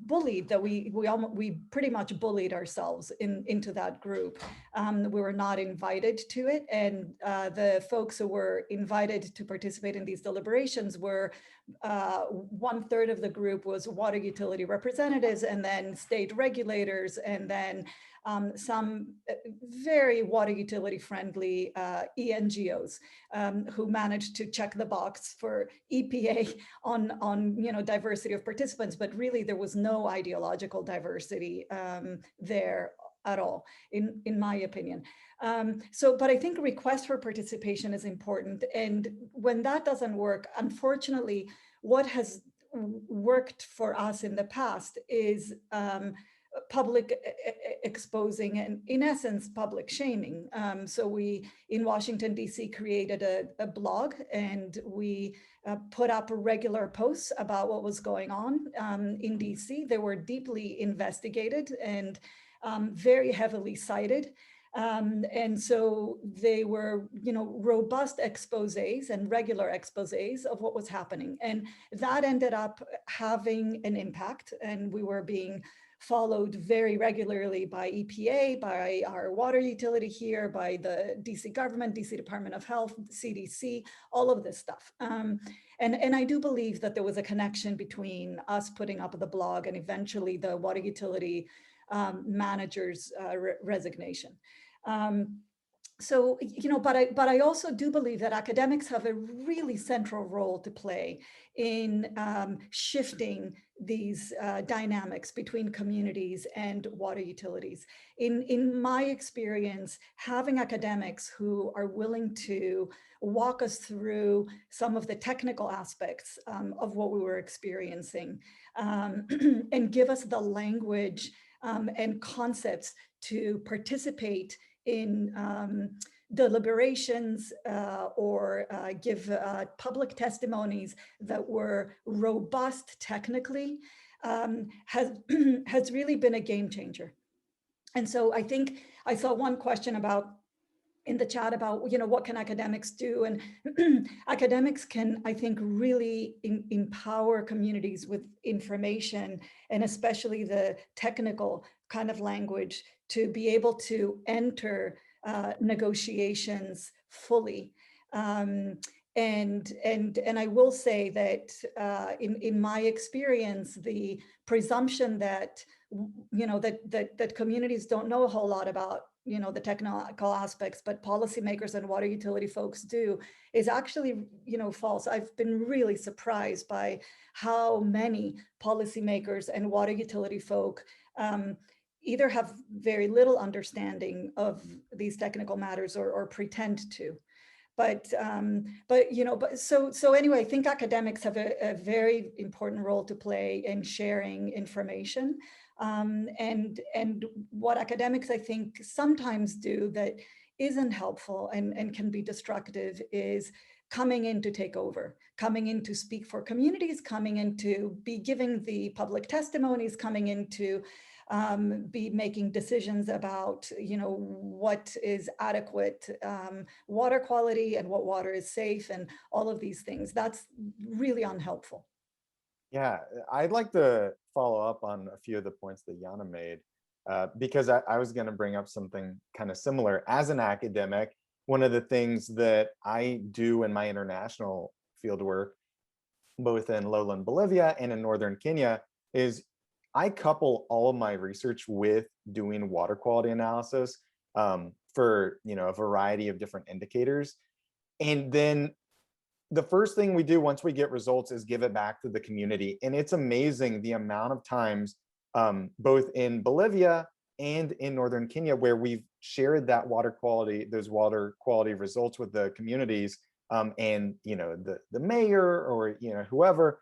bullied, that we pretty much bullied ourselves into that group. We were not invited to it, and the folks who were invited to participate in these deliberations were 1/3 of the group was water utility representatives, and then state regulators, and then some very water utility friendly ENGOs who managed to check the box for EPA on diversity of participants, but really there was no ideological diversity there at all, in my opinion. But I think request for participation is important. And when that doesn't work, unfortunately, what has worked for us in the past is public exposing and, in essence, public shaming. So we, in Washington, D.C., created a blog, and we put up regular posts about what was going on in D.C. They were deeply investigated and very heavily cited. And so they were, robust exposés and regular exposés of what was happening. And that ended up having an impact, and we were being followed very regularly by EPA, by our water utility here, by the DC government, DC Department of Health, CDC, all of this stuff. And I do believe that there was a connection between us putting up the blog and eventually the water utility manager's resignation. So, but I also do believe that academics have a really central role to play in shifting these dynamics between communities and water utilities. In my experience, having academics who are willing to walk us through some of the technical aspects of what we were experiencing and give us the language and concepts to participate in deliberations or give public testimonies that were robust technically has really been a game changer. And so I think I saw one question about in the chat about, what can academics do? And academics can, I think, really empower communities with information, and especially the technical kind of language to be able to enter negotiations fully. And I will say that in my experience, the presumption that that communities don't know a whole lot about the technical aspects, but policymakers and water utility folks do, is actually false. I've been really surprised by how many policymakers and water utility folk either have very little understanding of these technical matters or pretend to. But so anyway, I think academics have a very important role to play in sharing information. And what academics, I think, sometimes do that isn't helpful and can be destructive is coming in to take over, coming in to speak for communities, coming in to be giving the public testimonies, coming in to be making decisions about, what is adequate water quality and what water is safe and all of these things. That's really unhelpful. Yeah, I'd like to follow up on a few of the points that Yanna made, because I was going to bring up something kind of similar. As an academic, one of the things that I do in my international field work, both in lowland Bolivia and in northern Kenya, is I couple all of my research with doing water quality analysis for a variety of different indicators. And then the first thing we do once we get results is give it back to the community. And it's amazing the amount of times, both in Bolivia and in northern Kenya, where we've shared that those water quality results with the communities, and the mayor or whoever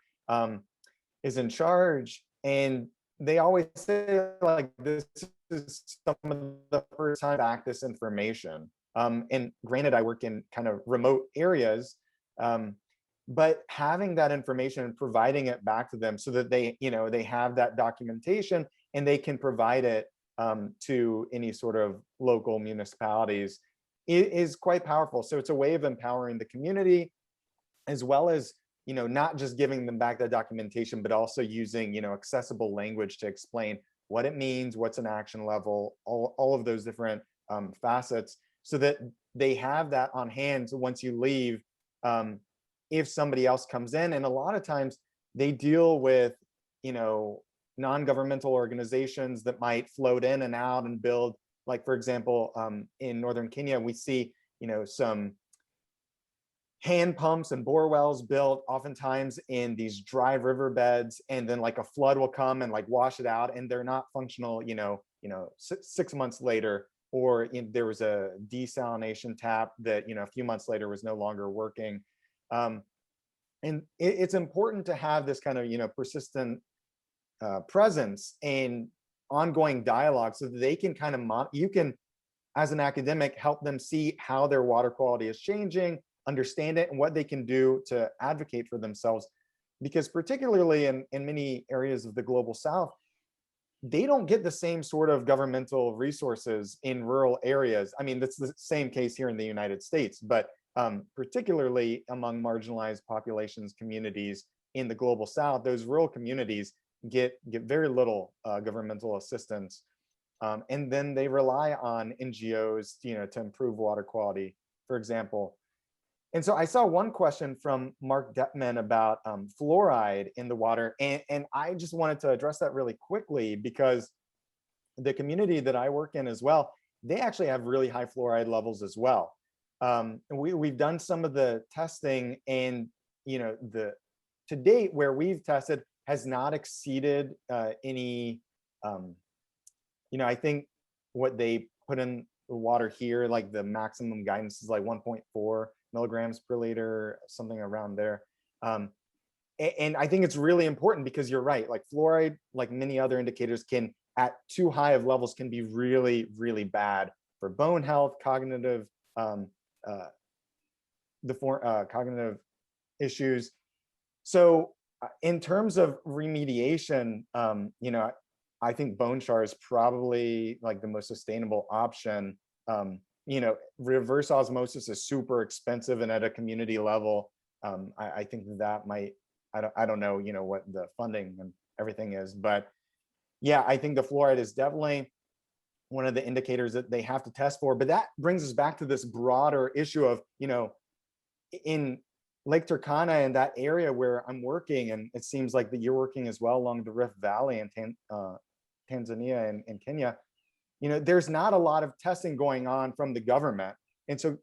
is in charge, and they always say, like, this is some of the first time back this information. And granted, I work in kind of remote areas, but having that information and providing it back to them so that they have that documentation and they can provide it to any sort of local municipalities is quite powerful. So it's a way of empowering the community, as well as not just giving them back that documentation, but also using accessible language to explain what it means, what's an action level, all of those different facets, so that they have that on hand. So once you leave, if somebody else comes in, and a lot of times they deal with non-governmental organizations that might float in and out and build, like, for example, in northern Kenya, we see some hand pumps and bore wells built oftentimes in these dry riverbeds, and then like a flood will come and like wash it out, and they're not functional 6 months later. Or there was a desalination tap that a few months later was no longer working. And it's important to have this kind of persistent presence and ongoing dialogue, so that they can kind of you can, as an academic, help them see how their water quality is changing, understand it, and what they can do to advocate for themselves. Because particularly in many areas of the global South, they don't get the same sort of governmental resources in rural areas. I mean, that's the same case here in the United States, but particularly among marginalized populations, communities in the global South, those rural communities get very little governmental assistance. And then they rely on NGOs, to improve water quality, for example. And so I saw one question from Mark Detman about fluoride in the water. And I just wanted to address that really quickly, because the community that I work in as well, they actually have really high fluoride levels as well. We've done some of the testing, and to date where we've tested has not exceeded any. I think what they put in the water here, like the maximum guidance is like 1.4 milligrams per liter, something around there. And I think it's really important because you're right, like fluoride, like many other indicators, can at too high of levels can be really, really bad for bone health, cognitive, cognitive issues. So in terms of remediation, I think bone char is probably like the most sustainable option. Reverse osmosis is super expensive, and at a community level, I think that might, I don't know, what the funding and everything is, but yeah, I think the fluoride is definitely one of the indicators that they have to test for. But that brings us back to this broader issue of, in Lake Turkana and that area where I'm working, and it seems like that you're working as well along the Rift Valley in Tanzania and Kenya, there's not a lot of testing going on from the government. And so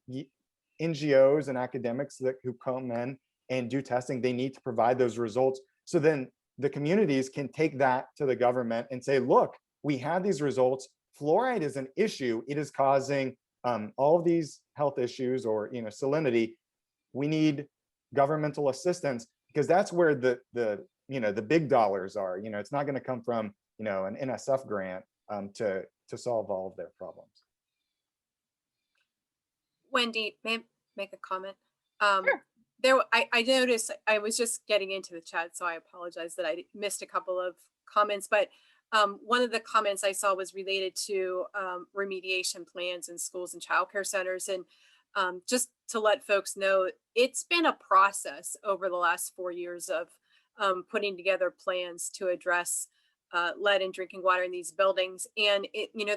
NGOs and academics who come in and do testing, they need to provide those results. So then the communities can take that to the government and say, look, we have these results. Fluoride is an issue. It is causing all of these health issues, or salinity. We need governmental assistance, because that's where the big dollars are. It's not going to come from an NSF grant to solve all of their problems. Wendy, may I make a comment? Sure. I noticed, I was just getting into the chat, so I apologize that I missed a couple of comments, but one of the comments I saw was related to remediation plans in schools and childcare centers. And just to let folks know, it's been a process over the last 4 years of putting together plans to address lead in drinking water in these buildings. And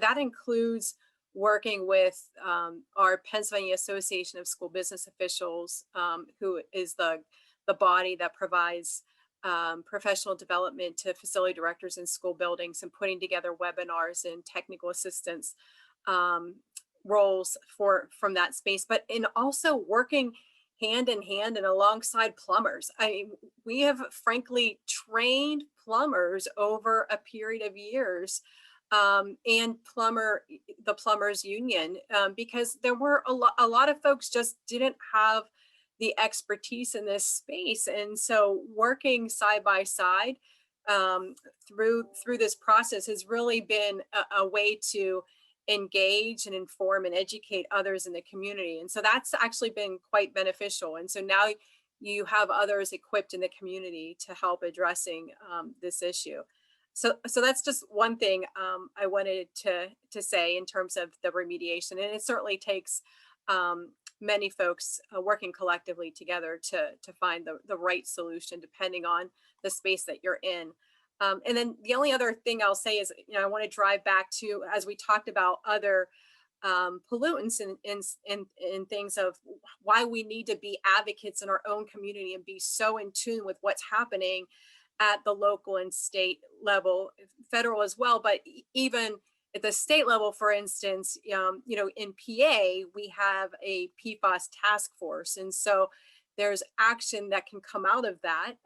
that includes working with our Pennsylvania Association of School Business Officials, who is the body that provides professional development to facility directors in school buildings, and putting together webinars and technical assistance roles from that space, but in also working hand in hand and alongside plumbers. I mean, we have frankly trained plumbers over a period of years, and the plumbers union, because there were a lot of folks just didn't have the expertise in this space. And so working side by side through this process has really been a way to engage and inform and educate others in the community. And so that's actually been quite beneficial. And so now you have others equipped in the community to help addressing this issue. So that's just one thing I wanted to say in terms of the remediation. And it certainly takes many folks working collectively together to find the right solution, depending on the space that you're in. And then the only other thing I'll say is, I want to drive back to, as we talked about other pollutants and things of why we need to be advocates in our own community and be so in tune with what's happening at the local and state level, federal as well, but even at the state level. For instance, in PA, we have a PFAS task force. And so there's action that can come out of that.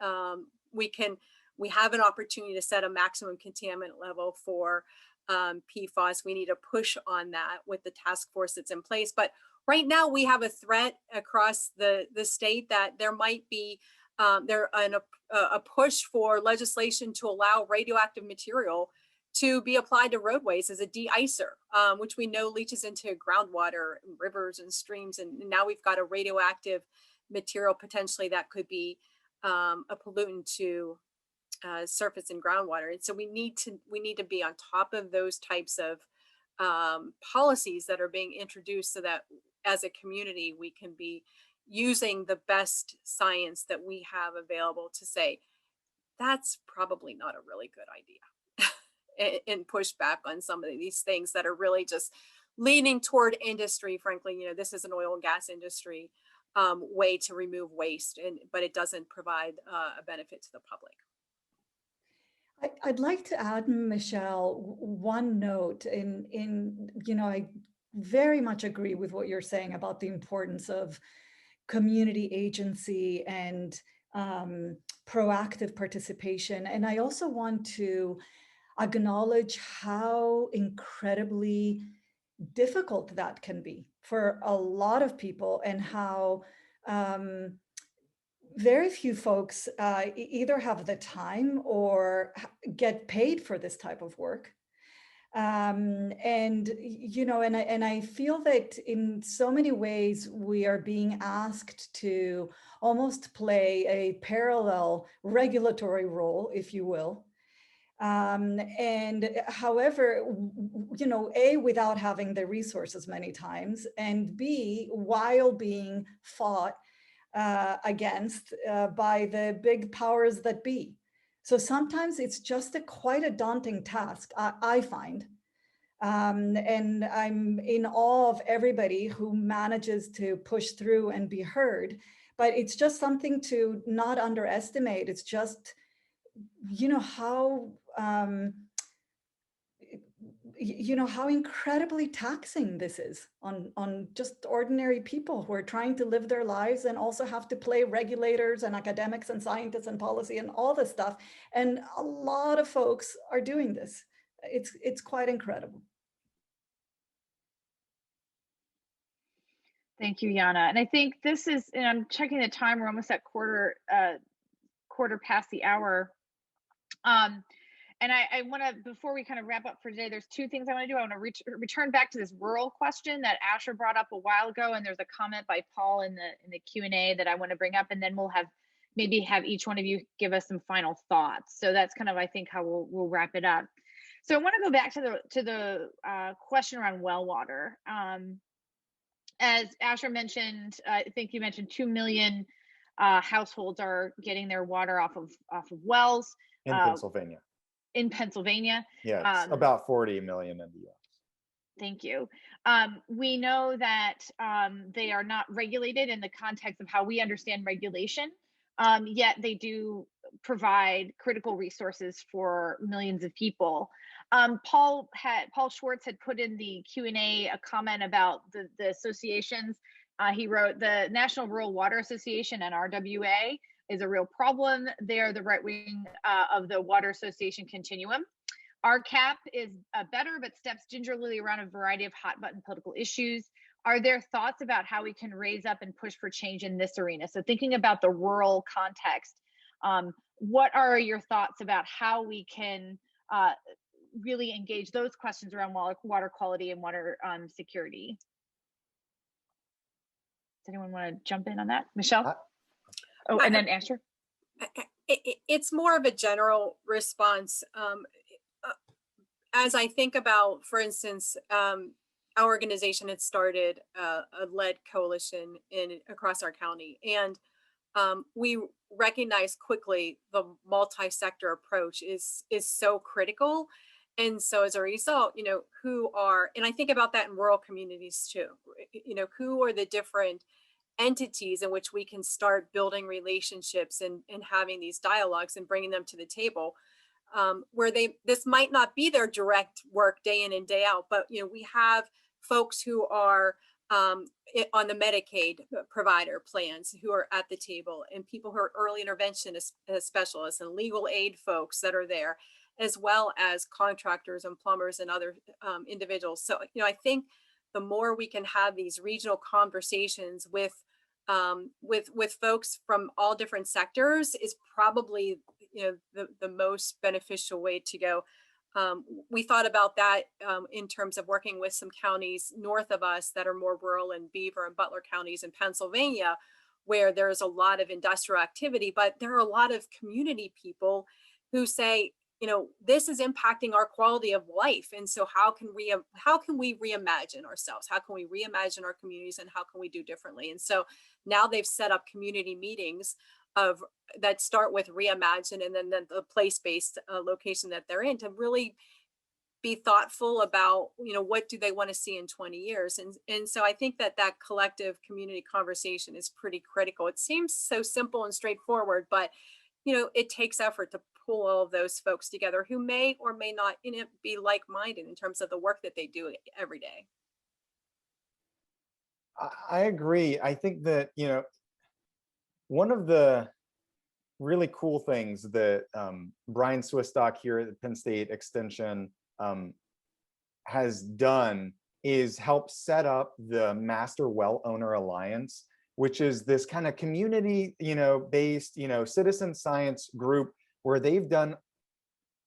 We have an opportunity to set a maximum contaminant level for PFAS. We need to push on that with the task force that's in place. But right now we have a threat across the state that there might be a push for legislation to allow radioactive material to be applied to roadways as a de-icer, which we know leaches into groundwater, rivers and streams. And now we've got a radioactive material potentially that could be a pollutant to surface and groundwater. And so we need to be on top of those types of policies that are being introduced, so that as a community we can be using the best science that we have available to say that's probably not a really good idea and push back on some of these things that are really just leaning toward industry. Frankly, this is an oil and gas industry way to remove waste, but it doesn't provide a benefit to the public. I'd like to add, Michelle, one note I very much agree with what you're saying about the importance of community agency and proactive participation. And I also want to acknowledge how incredibly difficult that can be for a lot of people, and how very few folks either have the time or get paid for this type of work. And I feel that in so many ways we are being asked to almost play a parallel regulatory role, if you will. And however, A, without having the resources many times, and B, while being fought against by the big powers that be. So sometimes it's just quite a daunting task, I find. And I'm in awe of everybody who manages to push through and be heard, but it's just something to not underestimate. It's just, how incredibly taxing this is on just ordinary people who are trying to live their lives and also have to play regulators and academics and scientists and policy and all this stuff. And a lot of folks are doing this. It's quite incredible. Thank you, Yanna. And I think this is, and I'm checking the time, we're almost at quarter past the hour. And I want to, before we kind of wrap up for today, there's two things I want to do. I want to return back to this rural question that Asher brought up a while ago, and there's a comment by Paul in the Q&A that I want to bring up, and then we'll maybe have each one of you give us some final thoughts. So that's kind of, I think, how we'll wrap it up. So I want to go back to the question around well water. As Asher mentioned, I think you mentioned 2 million households are getting their water off of wells in Pennsylvania. In Pennsylvania. Yeah, it's about 40 million in the US. Thank you. We know that they are not regulated in the context of how we understand regulation, yet they do provide critical resources for millions of people. Paul Schwartz had put in the Q&A a comment about the associations. He wrote, the National Rural Water Association, NRWA, is a real problem. They're the right wing of the water association continuum. RCAP is better, but steps gingerly around a variety of hot button political issues. Are there thoughts about how we can raise up and push for change in this arena? So thinking about the rural context, what are your thoughts about how we can really engage those questions around water quality and water security? Does anyone want to jump in on that? Michelle? And then Asher? It's more of a general response. As I think about, for instance, our organization had started a lead coalition across our county, and we recognized quickly the multi-sector approach is so critical. And so as a result, and I think about that in rural communities too, who are the different entities in which we can start building relationships and having these dialogues and bringing them to the table, where this might not be their direct work day in and day out, but we have folks who are on the Medicaid provider plans who are at the table, and people who are early intervention specialists and legal aid folks that are there, as well as contractors and plumbers and other individuals. So I think the more we can have these regional conversations with folks from all different sectors is probably the most beneficial way to go. We thought about that in terms of working with some counties north of us that are more rural, in Beaver and Butler counties in Pennsylvania, where there's a lot of industrial activity, but there are a lot of community people who say, this is impacting our quality of life. And so how can we reimagine ourselves? How can we reimagine our communities, and how can we do differently? And so now they've set up community meetings that start with reimagine, and then the place-based location that they're in, to really be thoughtful about, what do they want to see in 20 years? And so I think that collective community conversation is pretty critical. It seems so simple and straightforward, but it takes effort to pull all of those folks together who may or may not be like-minded in terms of the work that they do every day. I agree. I think that, one of the really cool things that Brian Swistock here at the Penn State Extension has done is help set up the Master Well Owner Alliance, which is this kind of community, based, citizen science group where they've done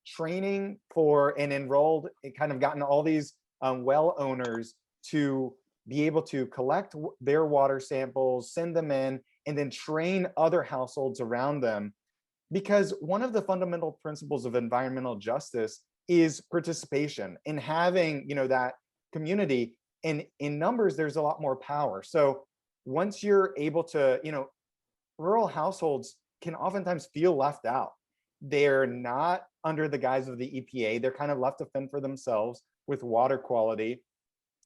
training for and enrolled and kind of gotten all these well owners to be able to collect their water samples, send them in, and then train other households around them. Because one of the fundamental principles of environmental justice is participation, and having, that community. And in numbers, there's a lot more power. So once you're able to, rural households can oftentimes feel left out. They're not under the guise of the EPA. They're kind of left to fend for themselves with water quality.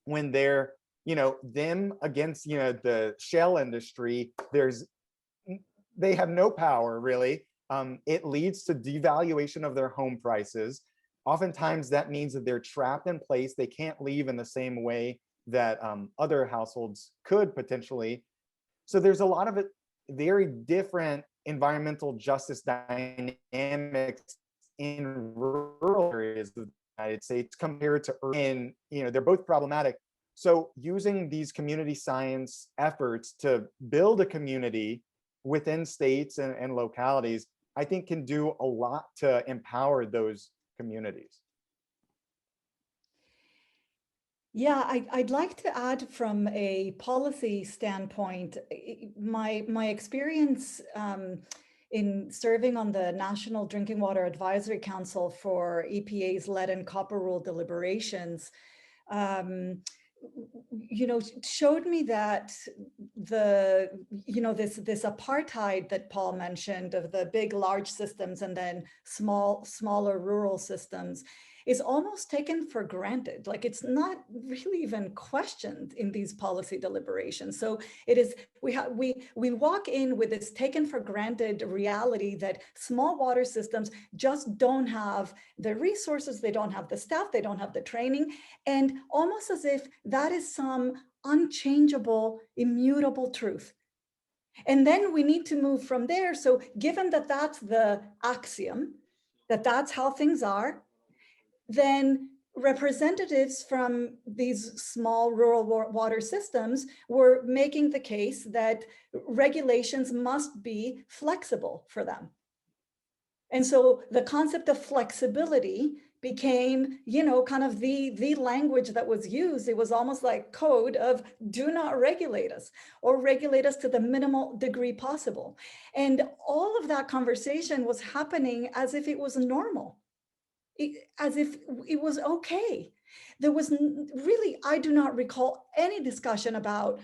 When they're, them against, the shale industry, they have no power really. It leads to devaluation of their home prices. Oftentimes that means that they're trapped in place. They can't leave in the same way that other households could potentially. So there's a lot of very different environmental justice dynamics in rural areas of the United States compared to urban. They're both problematic. So using these community science efforts to build a community within states and localities, I think can do a lot to empower those communities. Yeah, I'd like to add from a policy standpoint, my experience in serving on the National Drinking Water Advisory Council for EPA's lead and copper rule deliberations, showed me that this apartheid that Paul mentioned of the big, large systems and then smaller rural systems is almost taken for granted. Like it's not really even questioned in these policy deliberations. So it is, we walk in with this taken for granted reality that small water systems just don't have the resources, they don't have the staff, they don't have the training, and almost as if that is some unchangeable, immutable truth. And then we need to move from there. So given that that's the axiom, that that's how things are, then representatives from these small rural water systems were making the case that regulations must be flexible for them. And so the concept of flexibility became, kind of the language that was used. It was almost like code of do not regulate us or regulate us to the minimal degree possible. And all of that conversation was happening as if it was normal. As if it was okay. There was really, I do not recall any discussion about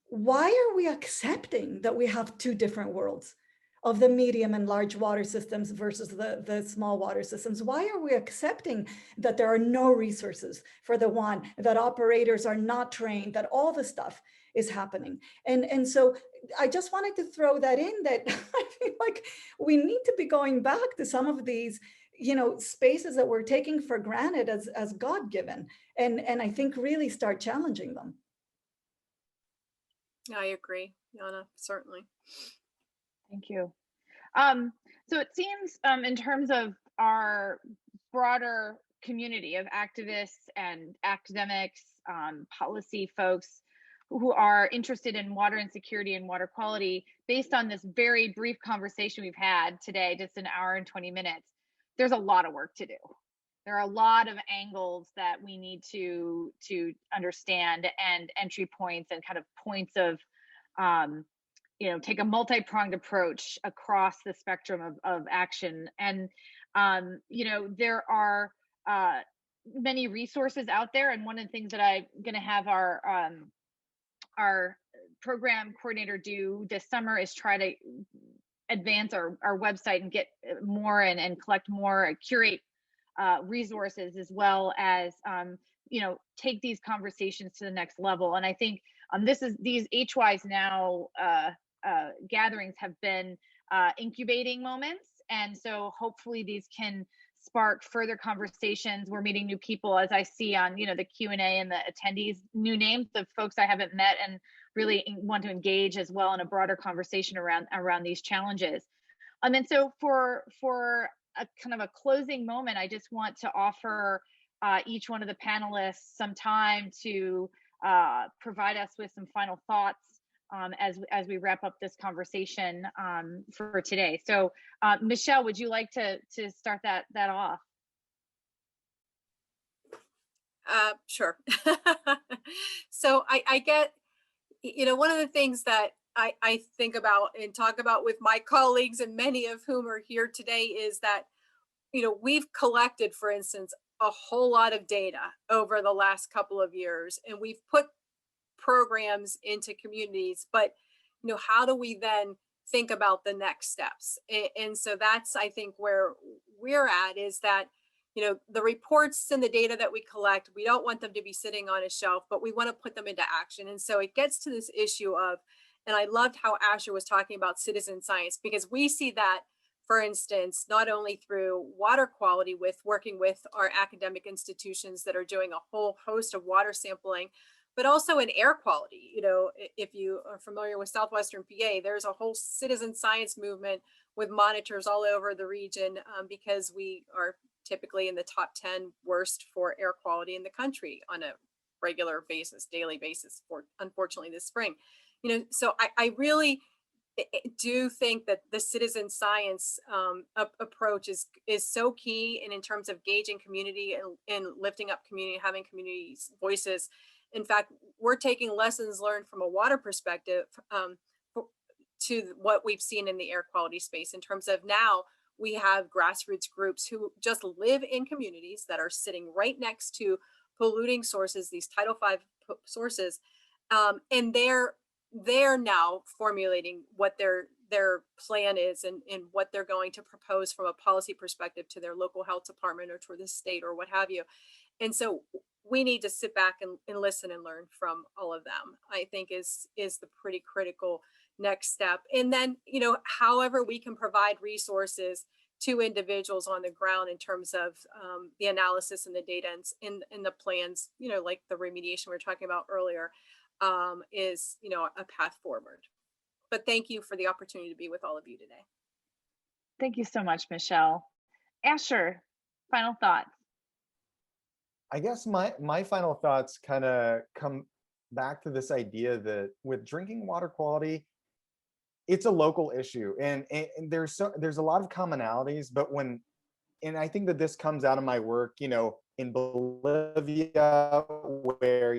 why are we accepting that we have two different worlds of the medium and large water systems versus the small water systems. Why are we accepting that there are no resources for the one, that operators are not trained, that all the stuff is happening? And so I just wanted to throw that in, that I feel like we need to be going back to some of these spaces that we're taking for granted as God-given, and I think really start challenging them. I agree, Yanna, certainly. Thank you. So it seems in terms of our broader community of activists and academics, policy folks who are interested in water insecurity and water quality, based on this very brief conversation we've had today, just an hour and 20 minutes, there's a lot of work to do. There are a lot of angles that we need to understand, and entry points and kind of points of, take a multi-pronged approach across the spectrum of action. And, there are many resources out there. And one of the things that I'm going to have our program coordinator do this summer is try to advance our website and get more and collect more, curate resources, as well as take these conversations to the next level. And I think these HWISE Now gatherings have been incubating moments. And so hopefully these can spark further conversations. We're meeting new people, as I see on, the Q&A and the attendees, new names of folks I haven't met and really want to engage as well in a broader conversation around these challenges. And so for a kind of a closing moment, I just want to offer each one of the panelists some time to provide us with some final thoughts as we wrap up this conversation for today. So Michelle, would you like to start that off? Sure. So I get, one of the things that I think about and talk about with my colleagues, and many of whom are here today, is that, we've collected, for instance, a whole lot of data over the last couple of years, and we've put programs into communities, but how do we then think about the next steps? And so that's, I think, where we're at, is that the reports and the data that we collect, we don't want them to be sitting on a shelf, but we want to put them into action. And so it gets to this issue of, and I loved how Asher was talking about citizen science, because we see that, for instance, not only through water quality, with working with our academic institutions that are doing a whole host of water sampling, but also in air quality. If you are familiar with Southwestern PA, there's a whole citizen science movement with monitors all over the region, because we are typically in the top 10 worst for air quality in the country on a regular basis, daily basis, for unfortunately this spring. So I really do think that the citizen science approach is so key, and in terms of gauging community and lifting up community, having communities' voices. In fact, we're taking lessons learned from a water perspective to what we've seen in the air quality space, in terms of now we have grassroots groups who just live in communities that are sitting right next to polluting sources, these Title V sources, and they're now formulating what their plan is, and what they're going to propose from a policy perspective to their local health department or to the state or what have you. And so we need to sit back and listen and learn from all of them, I think is the pretty critical next step. And then, however we can provide resources to individuals on the ground in terms of the analysis and the data and the plans, like the remediation we were talking about earlier, is, a path forward. But thank you for the opportunity to be with all of you today. Thank you so much, Michelle. Asher, final thoughts. I guess my final thoughts kind of come back to this idea that with drinking water quality, it's a local issue, and there's a lot of commonalities, but and I think that this comes out of my work, in Bolivia, where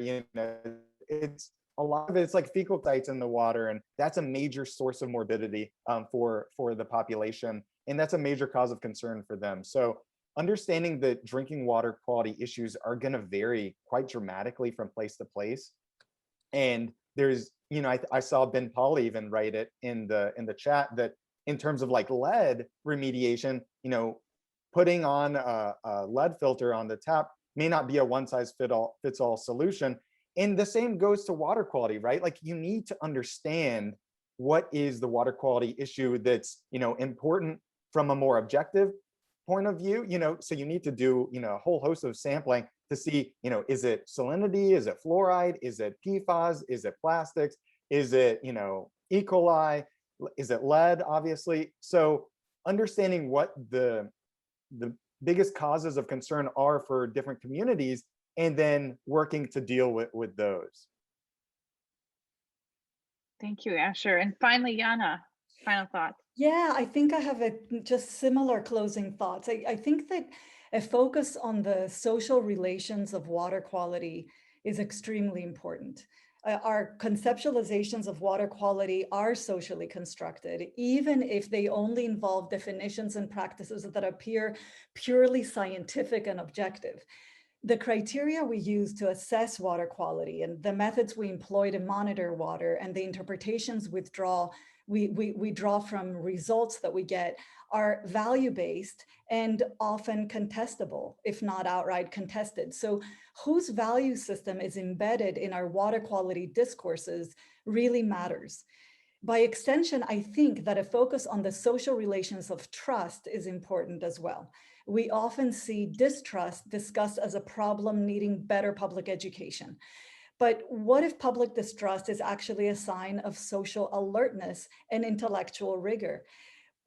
it's a lot of it's like fecal sites in the water, and that's a major source of morbidity for the population, and that's a major cause of concern for them. So understanding that drinking water quality issues are going to vary quite dramatically from place to place, and there's I saw Ben Paul even write it in the chat that in terms of like lead remediation, putting on a lead filter on the tap may not be a one size fits all solution. And the same goes to water quality, right? Like you need to understand what is the water quality issue that's, important from a more objective point of view, so you need to do, a whole host of sampling to see, is it salinity? Is it fluoride? Is it PFAS? Is it plastics? Is it, E. coli? Is it lead, obviously? So understanding what the biggest causes of concern are for different communities, and then working to deal with those. Thank you, Asher. And finally, Yanna, final thoughts. Yeah, I think I have just similar closing thoughts. I think that a focus on the social relations of water quality is extremely important. Our conceptualizations of water quality are socially constructed, even if they only involve definitions and practices that appear purely scientific and objective. The criteria we use to assess water quality and the methods we employ to monitor water and the interpretations we draw from results that we get are value-based and often contestable, if not outright contested. So whose value system is embedded in our water quality discourses really matters. By extension, I think that a focus on the social relations of trust is important as well. We often see distrust discussed as a problem needing better public education. But what if public distrust is actually a sign of social alertness and intellectual rigor?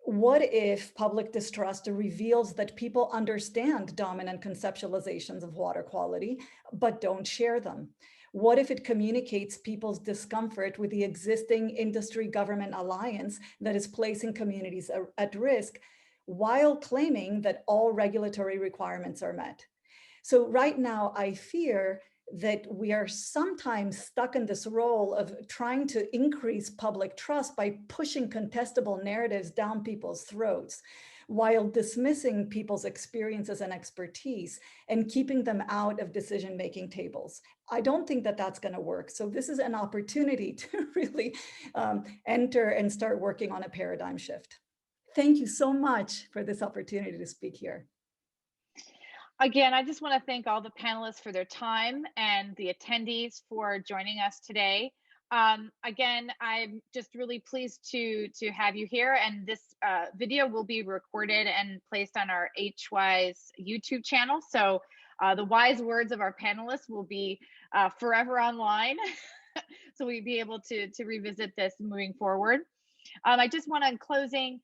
What if public distrust reveals that people understand dominant conceptualizations of water quality, but don't share them? What if it communicates people's discomfort with the existing industry-government alliance that is placing communities at risk while claiming that all regulatory requirements are met? So right now, I fear that we are sometimes stuck in this role of trying to increase public trust by pushing contestable narratives down people's throats, while dismissing people's experiences and expertise and keeping them out of decision-making tables. I don't think that that's going to work. So this is an opportunity to really enter and start working on a paradigm shift. Thank you so much for this opportunity to speak here. Again, I just want to thank all the panelists for their time and the attendees for joining us today. Again, I'm just really pleased to have you here, and this video will be recorded and placed on our HWISE YouTube channel. So the wise words of our panelists will be forever online. So we'll be able to revisit this moving forward. I just want to, in closing,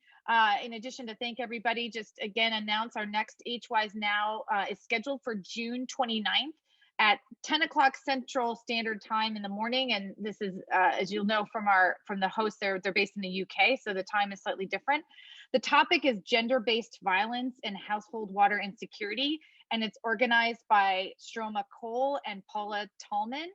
in addition to thank everybody, just again announce our next HWISE Now is scheduled for June 29th at 10 o'clock Central Standard Time in the morning. And this is, as you'll know from the hosts, they're based in the UK, so the time is slightly different. The topic is gender-based violence and household water insecurity, and it's organized by Stroma Cole and Paula Tallman.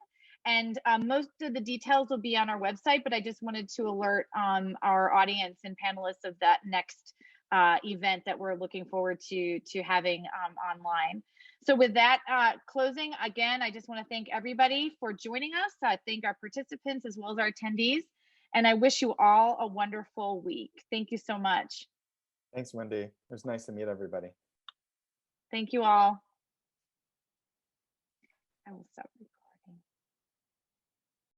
And most of the details will be on our website, but I just wanted to alert our audience and panelists of that next event that we're looking forward to having online. So with that closing, again, I just want to thank everybody for joining us. I thank our participants as well as our attendees, and I wish you all a wonderful week. Thank you so much. Thanks, Wendy. It was nice to meet everybody. Thank you all. I will stop.